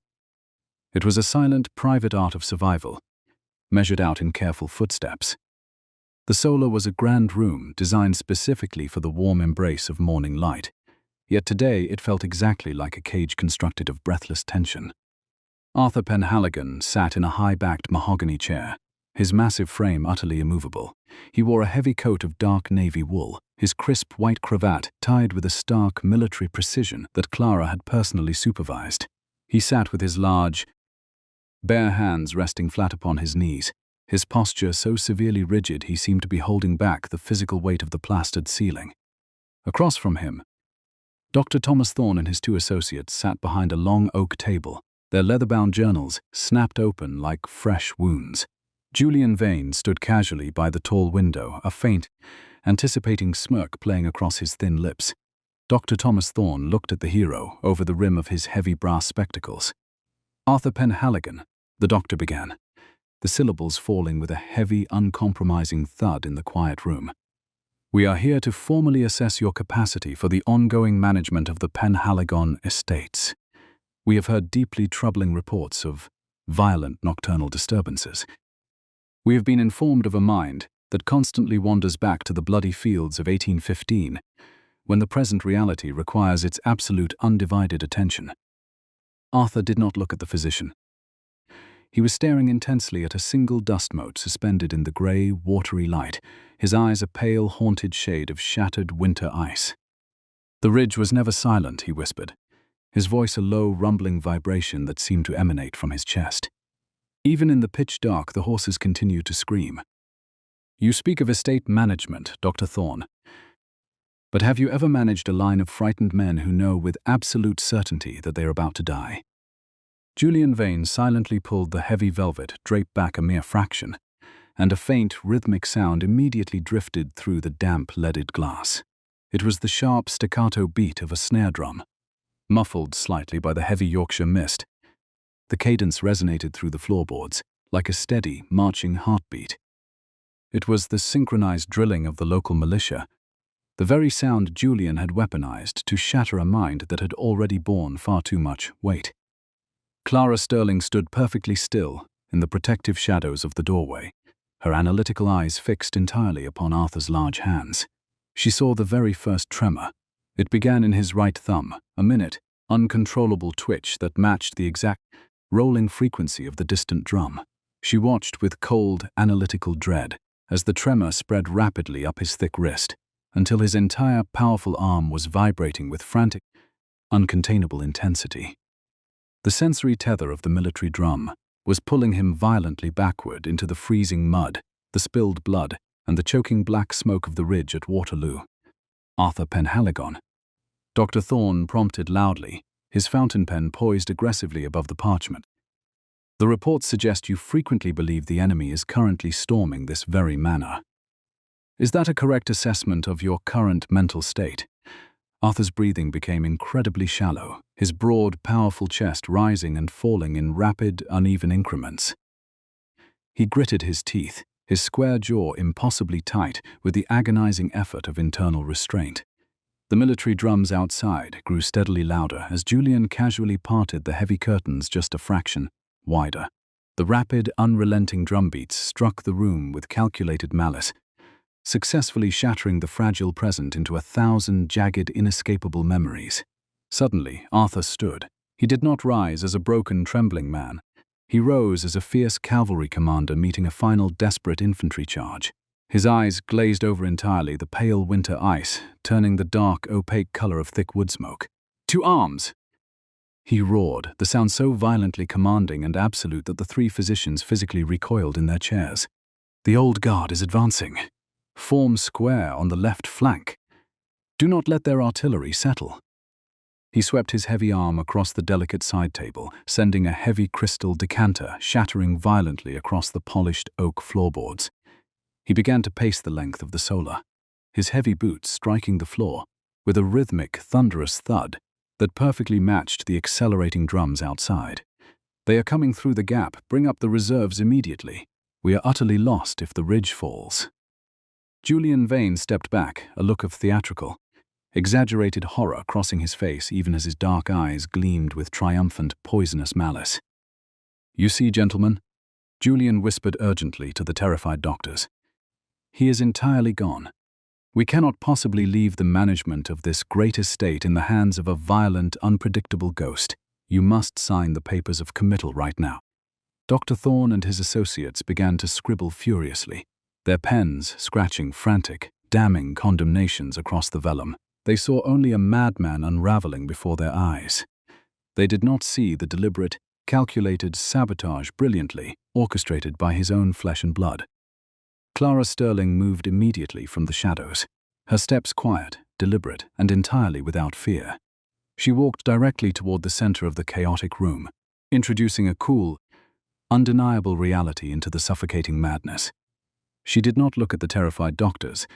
It was a silent, private art of survival, measured out in careful footsteps. The solar was a grand room designed specifically for the warm embrace of morning light, yet today it felt exactly like a cage constructed of breathless tension. Arthur Penhaligon sat in a high-backed mahogany chair, his massive frame utterly immovable. He wore a heavy coat of dark navy wool, his crisp white cravat tied with a stark military precision that Clara had personally supervised. He sat with his large, bare hands resting flat upon his knees, his posture so severely rigid he seemed to be holding back the physical weight of the plastered ceiling. Across from him, Dr. Thomas Thorne and his two associates sat behind a long oak table, their leather-bound journals snapped open like fresh wounds. Julian Vane stood casually by the tall window, a faint, anticipating smirk playing across his thin lips. Dr. Thomas Thorne looked at the hero over the rim of his heavy brass spectacles. "Arthur Penhaligon," the doctor began, the syllables falling with a heavy, uncompromising thud in the quiet room. "We are here to formally assess your capacity for the ongoing management of the Penhaligon estates. We have heard deeply troubling reports of violent nocturnal disturbances. We have been informed of a mind that constantly wanders back to the bloody fields of 1815, when the present reality requires its absolute undivided attention." Arthur did not look at the physician. He was staring intensely at a single dust mote suspended in the grey, watery light, his eyes a pale, haunted shade of shattered winter ice. "The ridge was never silent," he whispered, his voice a low, rumbling vibration that seemed to emanate from his chest. "Even in the pitch dark, the horses continued to scream. You speak of estate management, Dr. Thorne. But have you ever managed a line of frightened men who know with absolute certainty that they are about to die?" Julian Vane silently pulled the heavy velvet drape back a mere fraction, and a faint, rhythmic sound immediately drifted through the damp, leaded glass. It was the sharp, staccato beat of a snare drum, muffled slightly by the heavy Yorkshire mist. The cadence resonated through the floorboards, like a steady, marching heartbeat. It was the synchronized drilling of the local militia, the very sound Julian had weaponized to shatter a mind that had already borne far too much weight. Clara Sterling stood perfectly still in the protective shadows of the doorway, her analytical eyes fixed entirely upon Arthur's large hands. She saw the very first tremor. It began in his right thumb, a minute, uncontrollable twitch that matched the exact rolling frequency of the distant drum. She watched with cold, analytical dread as the tremor spread rapidly up his thick wrist, until his entire powerful arm was vibrating with frantic, uncontainable intensity. The sensory tether of the military drum was pulling him violently backward into the freezing mud, the spilled blood, and the choking black smoke of the ridge at Waterloo. "Arthur Penhaligon," Dr. Thorne prompted loudly, his fountain pen poised aggressively above the parchment. "The reports suggest you frequently believe the enemy is currently storming this very manor. Is that a correct assessment of your current mental state?" Arthur's breathing became incredibly shallow, his broad, powerful chest rising and falling in rapid, uneven increments. He gritted his teeth, his square jaw impossibly tight with the agonizing effort of internal restraint. The military drums outside grew steadily louder as Julian casually parted the heavy curtains just a fraction wider. The rapid, unrelenting drumbeats struck the room with calculated malice, successfully shattering the fragile present into 1,000 jagged, inescapable memories. Suddenly, Arthur stood. He did not rise as a broken, trembling man. He rose as a fierce cavalry commander meeting a final desperate infantry charge. His eyes glazed over entirely, the pale winter ice turning the dark, opaque color of thick wood smoke. "To arms!" he roared, the sound so violently commanding and absolute that the three physicians physically recoiled in their chairs. "The old guard is advancing. Form square on the left flank." Do not let their artillery settle. He swept his heavy arm across the delicate side table, sending a heavy crystal decanter shattering violently across the polished oak floorboards. He began to pace the length of the solar, his heavy boots striking the floor with a rhythmic, thunderous thud that perfectly matched the accelerating drums outside. They are coming through the gap. Bring up the reserves immediately. We are utterly lost if the ridge falls. Julian Vane stepped back, a look of theatrical, exaggerated horror crossing his face even as his dark eyes gleamed with triumphant, poisonous malice. You see, gentlemen, Julian whispered urgently to the terrified doctors. He is entirely gone. We cannot possibly leave the management of this great estate in the hands of a violent, unpredictable ghost. You must sign the papers of committal right now. Dr. Thorne and his associates began to scribble furiously, their pens scratching frantic, damning condemnations across the vellum. They saw only a madman unraveling before their eyes. They did not see the deliberate, calculated sabotage brilliantly orchestrated by his own flesh and blood. Clara Sterling moved immediately from the shadows, her steps quiet, deliberate, and entirely without fear. She walked directly toward the center of the chaotic room, introducing a cool, undeniable reality into the suffocating madness. She did not look at the terrified doctors,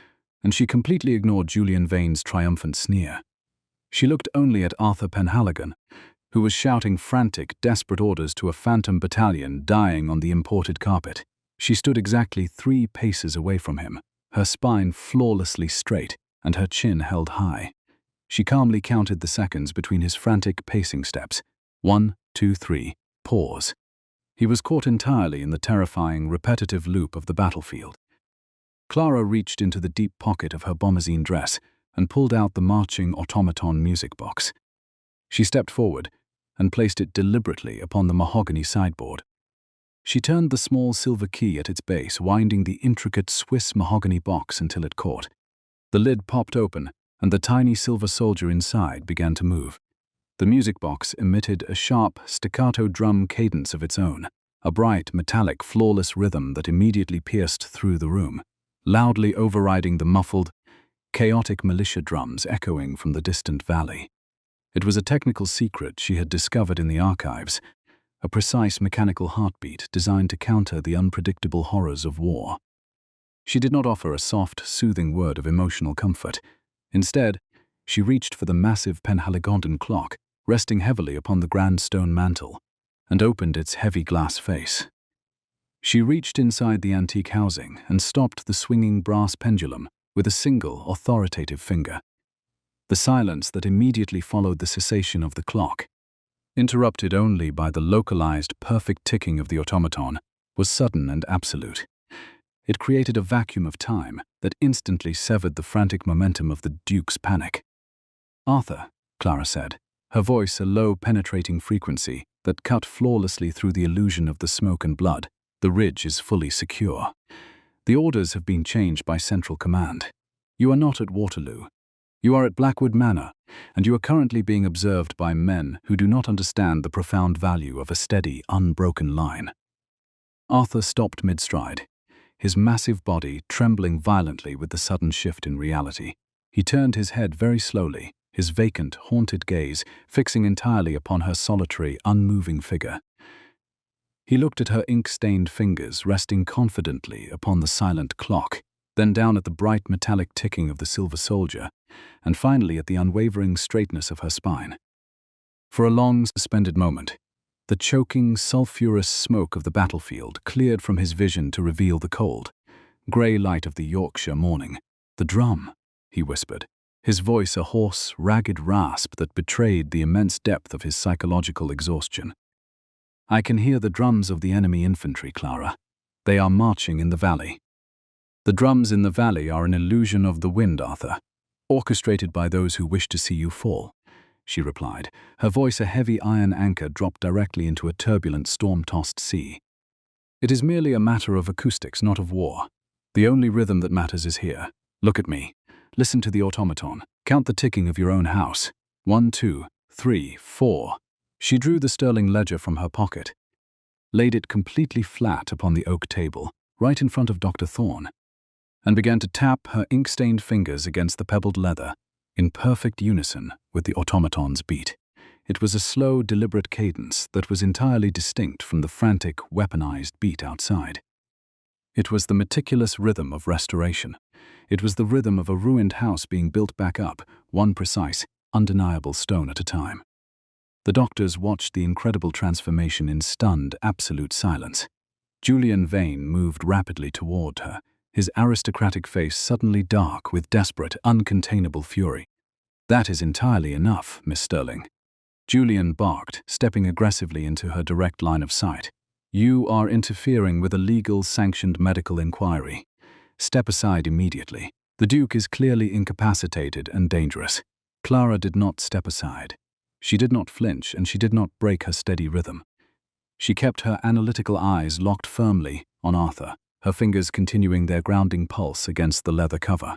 and she completely ignored Julian Vane's triumphant sneer. She looked only at Arthur Penhaligon, who was shouting frantic, desperate orders to a phantom battalion dying on the imported carpet. She stood exactly 3 paces away from him, her spine flawlessly straight and her chin held high. She calmly counted the seconds between his frantic pacing steps. 1, 2, 3, pause. He was caught entirely in the terrifying, repetitive loop of the battlefield. Clara reached into the deep pocket of her bombazine dress and pulled out the marching automaton music box. She stepped forward and placed it deliberately upon the mahogany sideboard. She turned the small silver key at its base, winding the intricate Swiss mahogany box until it caught. The lid popped open, and the tiny silver soldier inside began to move. The music box emitted a sharp, staccato drum cadence of its own, a bright, metallic, flawless rhythm that immediately pierced through the room, loudly overriding the muffled, chaotic militia drums echoing from the distant valley. It was a technical secret she had discovered in the archives, a precise mechanical heartbeat designed to counter the unpredictable horrors of war. She did not offer a soft, soothing word of emotional comfort. Instead, she reached for the massive Penhaligon clock, resting heavily upon the grand stone mantel, and opened its heavy glass face. She reached inside the antique housing and stopped the swinging brass pendulum with a single, authoritative finger. The silence that immediately followed the cessation of the clock, interrupted only by the localized, perfect ticking of the automaton, was sudden and absolute. It created a vacuum of time that instantly severed the frantic momentum of the Duke's panic. "Arthur," Clara said, her voice a low, penetrating frequency that cut flawlessly through the illusion of the smoke and blood, "the ridge is fully secure. The orders have been changed by Central Command. You are not at Waterloo. You are at Blackwood Manor, and you are currently being observed by men who do not understand the profound value of a steady, unbroken line." Arthur stopped mid-stride, his massive body trembling violently with the sudden shift in reality. He turned his head very slowly, his vacant, haunted gaze fixing entirely upon her solitary, unmoving figure. He looked at her ink-stained fingers resting confidently upon the silent clock, then down at the bright metallic ticking of the silver soldier, and finally at the unwavering straightness of her spine. For a long, suspended moment, the choking, sulphurous smoke of the battlefield cleared from his vision to reveal the cold, grey light of the Yorkshire morning. "The drum," he whispered, his voice a hoarse, ragged rasp that betrayed the immense depth of his psychological exhaustion. "I can hear the drums of the enemy infantry, Clara. They are marching in the valley." "The drums in the valley are an illusion of the wind, Arthur, orchestrated by those who wish to see you fall," she replied, her voice a heavy iron anchor dropped directly into a turbulent, storm-tossed sea. "It is merely a matter of acoustics, not of war. The only rhythm that matters is here. Look at me. Listen to the automaton. Count the ticking of your own house. 1, 2, 3, 4. She drew the sterling ledger from her pocket, laid it completely flat upon the oak table, right in front of Dr. Thorne, and began to tap her ink-stained fingers against the pebbled leather, in perfect unison with the automaton's beat. It was a slow, deliberate cadence that was entirely distinct from the frantic, weaponized beat outside. It was the meticulous rhythm of restoration. It was the rhythm of a ruined house being built back up, one precise, undeniable stone at a time. The doctors watched the incredible transformation in stunned, absolute silence. Julian Vane moved rapidly toward her, his aristocratic face suddenly dark with desperate, uncontainable fury. "That is entirely enough, Miss Sterling," Julian barked, stepping aggressively into her direct line of sight. "You are interfering with a legal, sanctioned medical inquiry. Step aside immediately. The Duke is clearly incapacitated and dangerous." Clara did not step aside. She did not flinch, and she did not break her steady rhythm. She kept her analytical eyes locked firmly on Arthur, her fingers continuing their grounding pulse against the leather cover.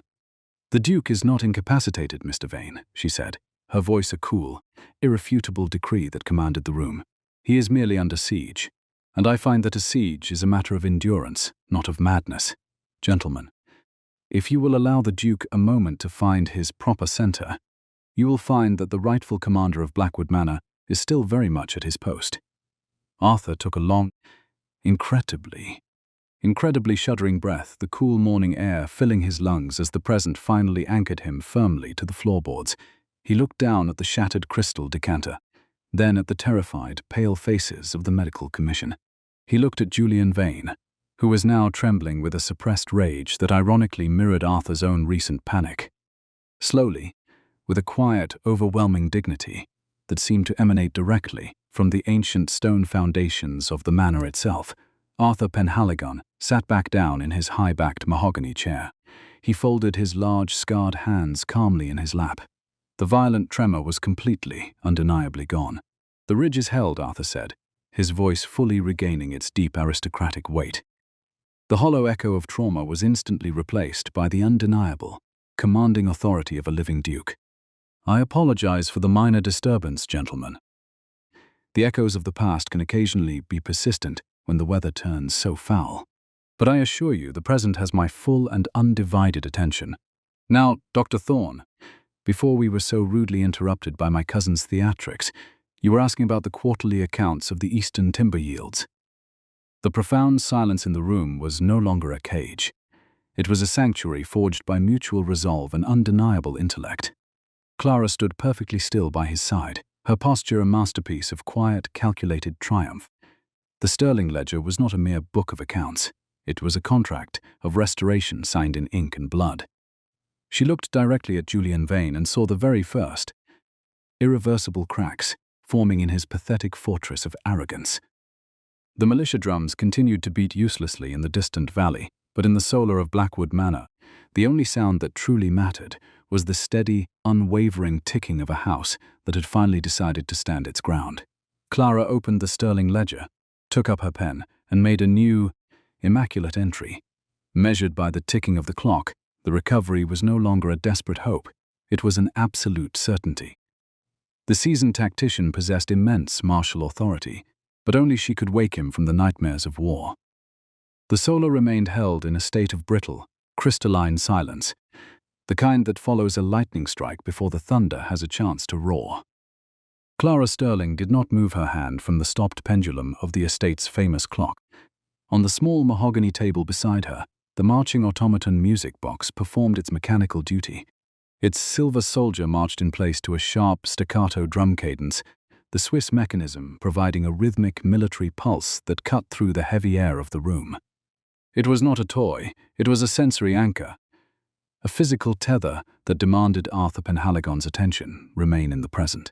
"The Duke is not incapacitated, Mr. Vane," she said, her voice a cool, irrefutable decree that commanded the room. "He is merely under siege, and I find that a siege is a matter of endurance, not of madness. Gentlemen, if you will allow the Duke a moment to find his proper center, you will find that the rightful commander of Blackwood Manor is still very much at his post." Arthur took a long, incredibly shuddering breath, the cool morning air filling his lungs as the present finally anchored him firmly to the floorboards. He looked down at the shattered crystal decanter, then at the terrified, pale faces of the medical commission. He looked at Julian Vane, who was now trembling with a suppressed rage that ironically mirrored Arthur's own recent panic. Slowly, with a quiet, overwhelming dignity that seemed to emanate directly from the ancient stone foundations of the manor itself, Arthur Penhaligon sat back down in his high-backed mahogany chair. He folded his large, scarred hands calmly in his lap. The violent tremor was completely, undeniably gone. "The ridge is held," Arthur said, his voice fully regaining its deep aristocratic weight. The hollow echo of trauma was instantly replaced by the undeniable, commanding authority of a living duke. "I apologize for the minor disturbance, gentlemen. The echoes of the past can occasionally be persistent when the weather turns so foul. But I assure you the present has my full and undivided attention. Now, Dr. Thorne, before we were so rudely interrupted by my cousin's theatrics, you were asking about the quarterly accounts of the eastern timber yields." The profound silence in the room was no longer a cage. It was a sanctuary forged by mutual resolve and undeniable intellect. Clara stood perfectly still by his side, her posture a masterpiece of quiet, calculated triumph. The Sterling ledger was not a mere book of accounts. It was a contract of restoration signed in ink and blood. She looked directly at Julian Vane and saw the very first, irreversible cracks forming in his pathetic fortress of arrogance. The militia drums continued to beat uselessly in the distant valley, but in the solar of Blackwood Manor, the only sound that truly mattered was the steady, unwavering ticking of a house that had finally decided to stand its ground. Clara opened the Sterling ledger, took up her pen, and made a new, immaculate entry. Measured by the ticking of the clock, the recovery was no longer a desperate hope. It was an absolute certainty. The seasoned tactician possessed immense martial authority, but only she could wake him from the nightmares of war. The solar remained held in a state of brittle, crystalline silence, the kind that follows a lightning strike before the thunder has a chance to roar. Clara Sterling did not move her hand from the stopped pendulum of the estate's famous clock. On the small mahogany table beside her, the marching automaton music box performed its mechanical duty. Its silver soldier marched in place to a sharp, staccato drum cadence, the Swiss mechanism providing a rhythmic military pulse that cut through the heavy air of the room. It was not a toy, it was a sensory anchor, a physical tether that demanded Arthur Penhaligon's attention remain in the present.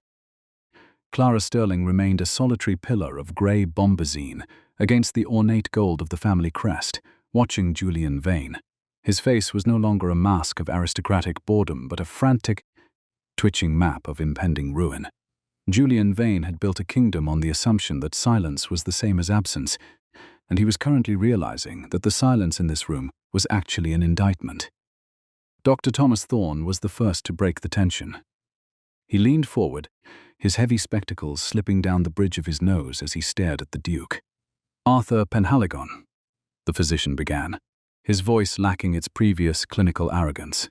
Clara Sterling remained a solitary pillar of grey bombazine against the ornate gold of the family crest, watching Julian Vane. His face was no longer a mask of aristocratic boredom, but a frantic, twitching map of impending ruin. Julian Vane had built a kingdom on the assumption that silence was the same as absence, and he was currently realizing that the silence in this room was actually an indictment. Dr. Thomas Thorne was the first to break the tension. He leaned forward, his heavy spectacles slipping down the bridge of his nose as he stared at the Duke. "Arthur Penhaligon," the physician began, his voice lacking its previous clinical arrogance.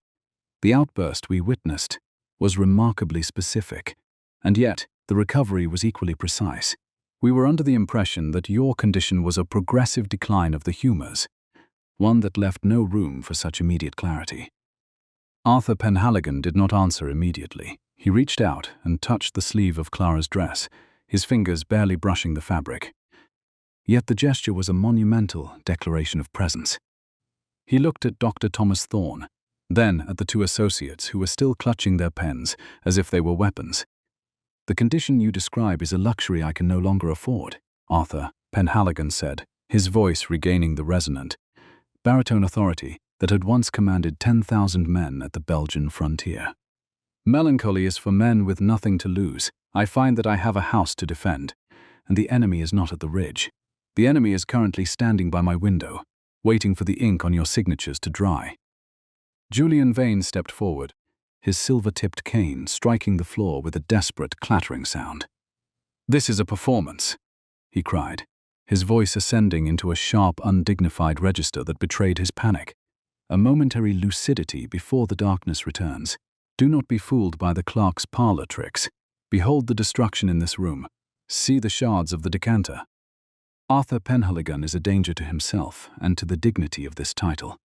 "The outburst we witnessed was remarkably specific, and yet the recovery was equally precise. We were under the impression that your condition was a progressive decline of the humours, one that left no room for such immediate clarity. Arthur Penhaligon did not answer immediately. He reached out and touched the sleeve of Clara's dress, his fingers barely brushing the fabric. Yet the gesture was a monumental declaration of presence. He looked at Dr. Thomas Thorne, then at the two associates who were still clutching their pens as if they were weapons. "The condition you describe is a luxury I can no longer afford," Arthur Penhaligon said, his voice regaining the resonant baritone authority that had once commanded 10,000 men at the Belgian frontier. "Melancholy is for men with nothing to lose. I find that I have a house to defend, and the enemy is not at the ridge. The enemy is currently standing by my window, waiting for the ink on your signatures to dry." Julian Vane stepped forward, his silver-tipped cane striking the floor with a desperate clattering sound. "This is a performance," he cried, his voice ascending into a sharp, undignified register that betrayed his panic. "A momentary lucidity before the darkness returns. Do not be fooled by the clerk's parlor tricks. Behold the destruction in this room. See the shards of the decanter." Arthur Penhaligon is a danger to himself and to the dignity of this title.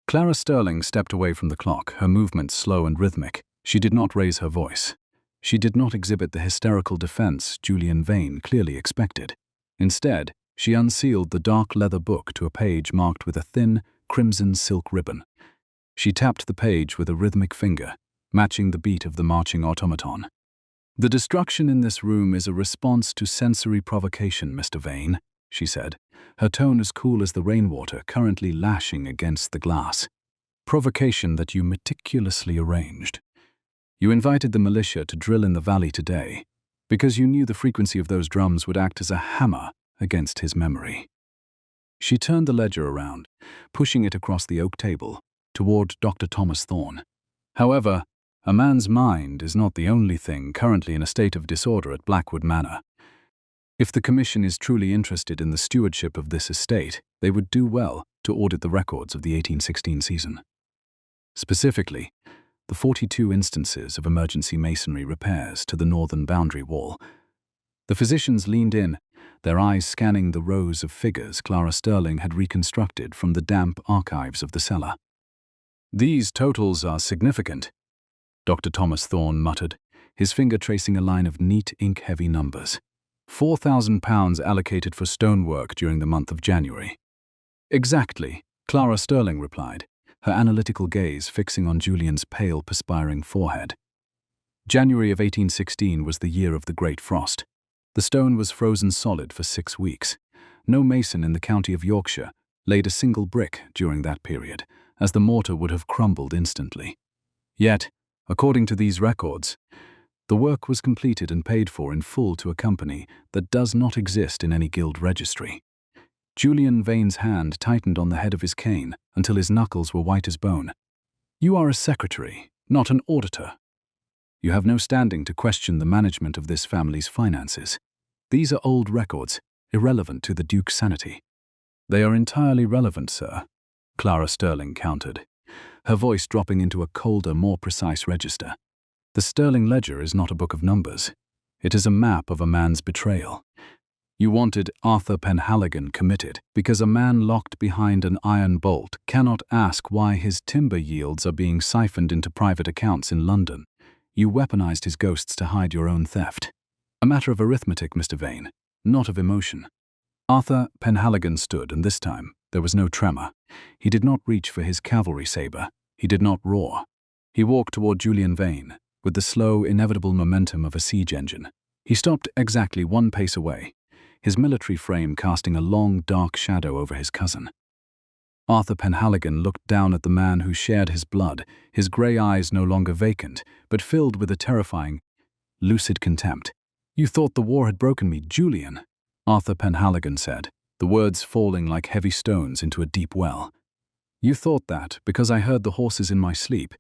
Clara Sterling stepped away from the clock, her movements slow and rhythmic. She did not raise her voice. She did not exhibit the hysterical defense Julian Vane clearly expected. Instead, she unsealed the dark leather book to a page marked with a thin, crimson silk ribbon. She tapped the page with a rhythmic finger, matching the beat of the marching automaton. "The destruction in this room is a response to sensory provocation, Mr. Vane," she said, her tone as cool as the rainwater currently lashing against the glass. "Provocation that you meticulously arranged. You invited the militia to drill in the valley today, because you knew the frequency of those drums would act as a hammer against his memory." She turned the ledger around, pushing it across the oak table, toward Dr. Thomas Thorne. "However, a man's mind is not the only thing currently in a state of disorder at Blackwood Manor. If the Commission is truly interested in the stewardship of this estate, they would do well to audit the records of the 1816 season. Specifically, the 42 instances of emergency masonry repairs to the northern boundary wall." The physicians leaned in, their eyes scanning the rows of figures Clara Sterling had reconstructed from the damp archives of the cellar. "These totals are significant," Dr. Thomas Thorne muttered, his finger tracing a line of neat, ink-heavy numbers. £4,000 allocated for stonework during the month of January. "Exactly," Clara Sterling replied, her analytical gaze fixing on Julian's pale, perspiring forehead. "January of 1816 was the year of the Great Frost. The stone was frozen solid for 6 weeks. No mason in the county of Yorkshire laid a single brick during that period, as the mortar would have crumbled instantly. Yet, according to these records, the work was completed and paid for in full to a company that does not exist in any guild registry." Julian Vane's hand tightened on the head of his cane until his knuckles were white as bone. "You are a secretary, not an auditor. You have no standing to question the management of this family's finances. These are old records, irrelevant to the Duke's sanity." "They are entirely relevant, sir," Clara Sterling countered, her voice dropping into a colder, more precise register. "The Sterling ledger is not a book of numbers. It is a map of a man's betrayal. You wanted Arthur Penhaligon committed because a man locked behind an iron bolt cannot ask why his timber yields are being siphoned into private accounts in London. You weaponized his ghosts to hide your own theft. A matter of arithmetic, Mr. Vane, not of emotion." Arthur Penhaligon stood, and this time there was no tremor. He did not reach for his cavalry saber. He did not roar. He walked toward Julian Vane with the slow, inevitable momentum of a siege engine. He stopped exactly 1 pace away, his military frame casting a long, dark shadow over his cousin. Arthur Penhaligon looked down at the man who shared his blood, his grey eyes no longer vacant, but filled with a terrifying, lucid contempt. "You thought the war had broken me, Julian," Arthur Penhaligon said, the words falling like heavy stones into a deep well. "You thought that, because I heard the horses in my sleep,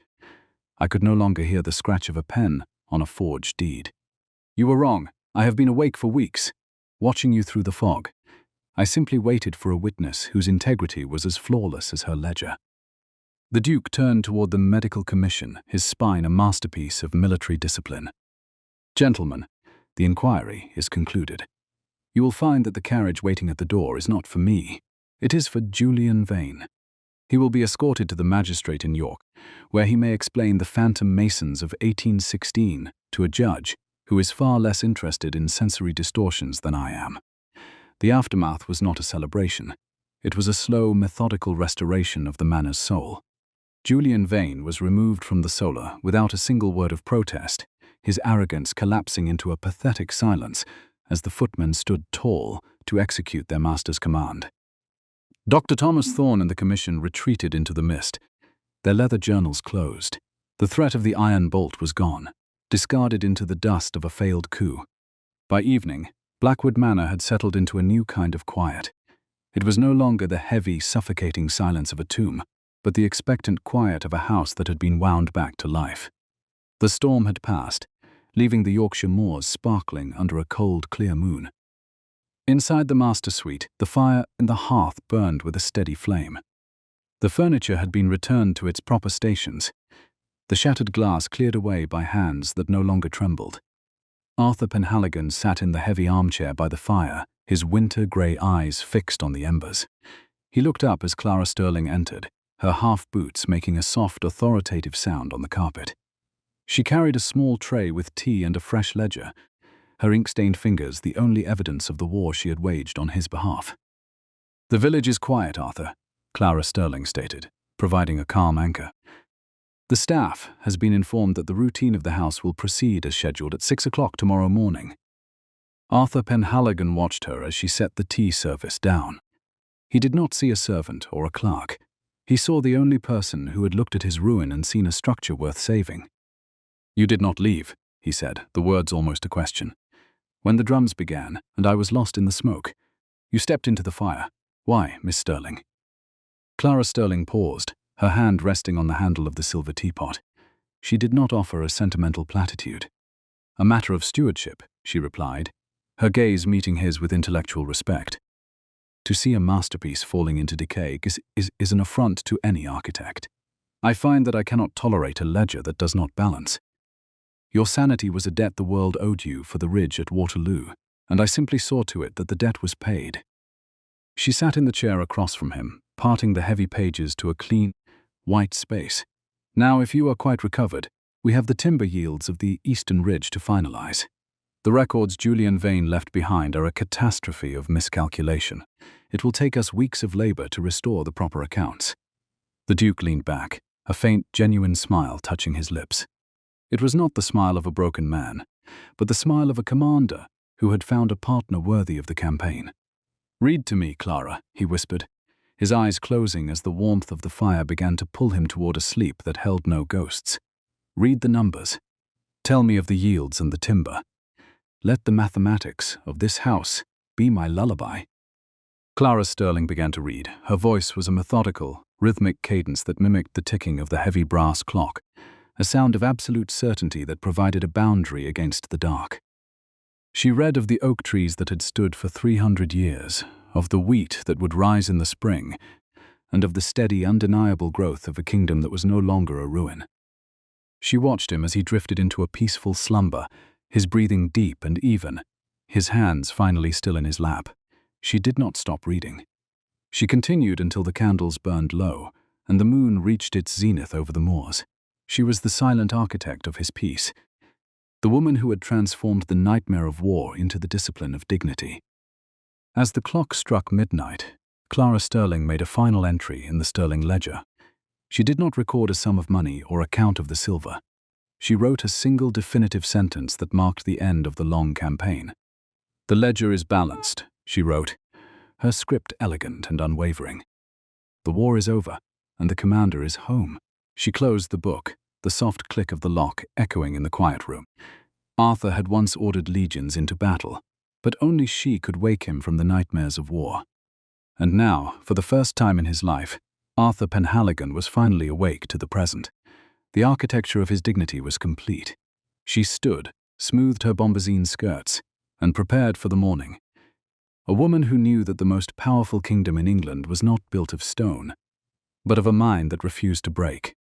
I could no longer hear the scratch of a pen on a forged deed. You were wrong. I have been awake for weeks, watching you through the fog. I simply waited for a witness whose integrity was as flawless as her ledger." The Duke turned toward the medical commission, his spine a masterpiece of military discipline. Gentlemen, the inquiry is concluded. You will find that the carriage waiting at the door is not for me. It is for Julian Vane. He will be escorted to the magistrate in York, where he may explain the phantom masons of 1816 to a judge who is far less interested in sensory distortions than I am. The aftermath was not a celebration. It was a slow, methodical restoration of the manor's soul. Julian Vane was removed from the solar without a single word of protest, his arrogance collapsing into a pathetic silence as the footmen stood tall to execute their master's command. Dr. Thomas Thorne and the commission retreated into the mist. Their leather journals closed. The threat of the iron bolt was gone, discarded into the dust of a failed coup. By evening, Blackwood Manor had settled into a new kind of quiet. It was no longer the heavy, suffocating silence of a tomb, but the expectant quiet of a house that had been wound back to life. The storm had passed, leaving the Yorkshire moors sparkling under a cold, clear moon. Inside the master suite, the fire in the hearth burned with a steady flame. The furniture had been returned to its proper stations, the shattered glass cleared away by hands that no longer trembled. Arthur Penhaligon sat in the heavy armchair by the fire, his winter-grey eyes fixed on the embers. He looked up as Clara Sterling entered, her half-boots making a soft, authoritative sound on the carpet. She carried a small tray with tea and a fresh ledger, her ink-stained fingers the only evidence of the war she had waged on his behalf. "The village is quiet, Arthur," Clara Sterling stated, providing a calm anchor. "The staff has been informed that the routine of the house will proceed as scheduled at 6 o'clock tomorrow morning." Arthur Penhaligon watched her as she set the tea service down. He did not see a servant or a clerk. He saw the only person who had looked at his ruin and seen a structure worth saving. "You did not leave," he said, the words almost a question. "When the drums began, and I was lost in the smoke. You stepped into the fire. Why, Miss Sterling?" Clara Sterling paused, her hand resting on the handle of the silver teapot. She did not offer a sentimental platitude. "A matter of stewardship," she replied, her gaze meeting his with intellectual respect. "To see a masterpiece falling into decay is an affront to any architect. I find that I cannot tolerate a ledger that does not balance. Your sanity was a debt the world owed you for the ridge at Waterloo, and I simply saw to it that the debt was paid." She sat in the chair across from him, parting the heavy pages to a clean, white space. "Now, if you are quite recovered, we have the timber yields of the eastern ridge to finalize. The records Julian Vane left behind are a catastrophe of miscalculation. It will take us weeks of labor to restore the proper accounts." The Duke leaned back, a faint, genuine smile touching his lips. It was not the smile of a broken man, but the smile of a commander who had found a partner worthy of the campaign. "Read to me, Clara," he whispered, his eyes closing as the warmth of the fire began to pull him toward a sleep that held no ghosts. "Read the numbers. Tell me of the yields and the timber. Let the mathematics of this house be my lullaby." Clara Sterling began to read. Her voice was a methodical, rhythmic cadence that mimicked the ticking of the heavy brass clock, a sound of absolute certainty that provided a boundary against the dark. She read of the oak trees that had stood for 300 years, of the wheat that would rise in the spring, and of the steady, undeniable growth of a kingdom that was no longer a ruin. She watched him as he drifted into a peaceful slumber, his breathing deep and even, his hands finally still in his lap. She did not stop reading. She continued until the candles burned low, and the moon reached its zenith over the moors. She was the silent architect of his peace, the woman who had transformed the nightmare of war into the discipline of dignity. As the clock struck midnight, Clara Sterling made a final entry in the Sterling ledger. She did not record a sum of money or a count of the silver. She wrote a single definitive sentence that marked the end of the long campaign. "The ledger is balanced," she wrote, her script elegant and unwavering. "The war is over, and the commander is home." She closed the book, the soft click of the lock echoing in the quiet room. Arthur had once ordered legions into battle, but only she could wake him from the nightmares of war. And now, for the first time in his life, Arthur Penhaligon was finally awake to the present. The architecture of his dignity was complete. She stood, smoothed her bombazine skirts, and prepared for the morning. A woman who knew that the most powerful kingdom in England was not built of stone. but of a mind that refused to break.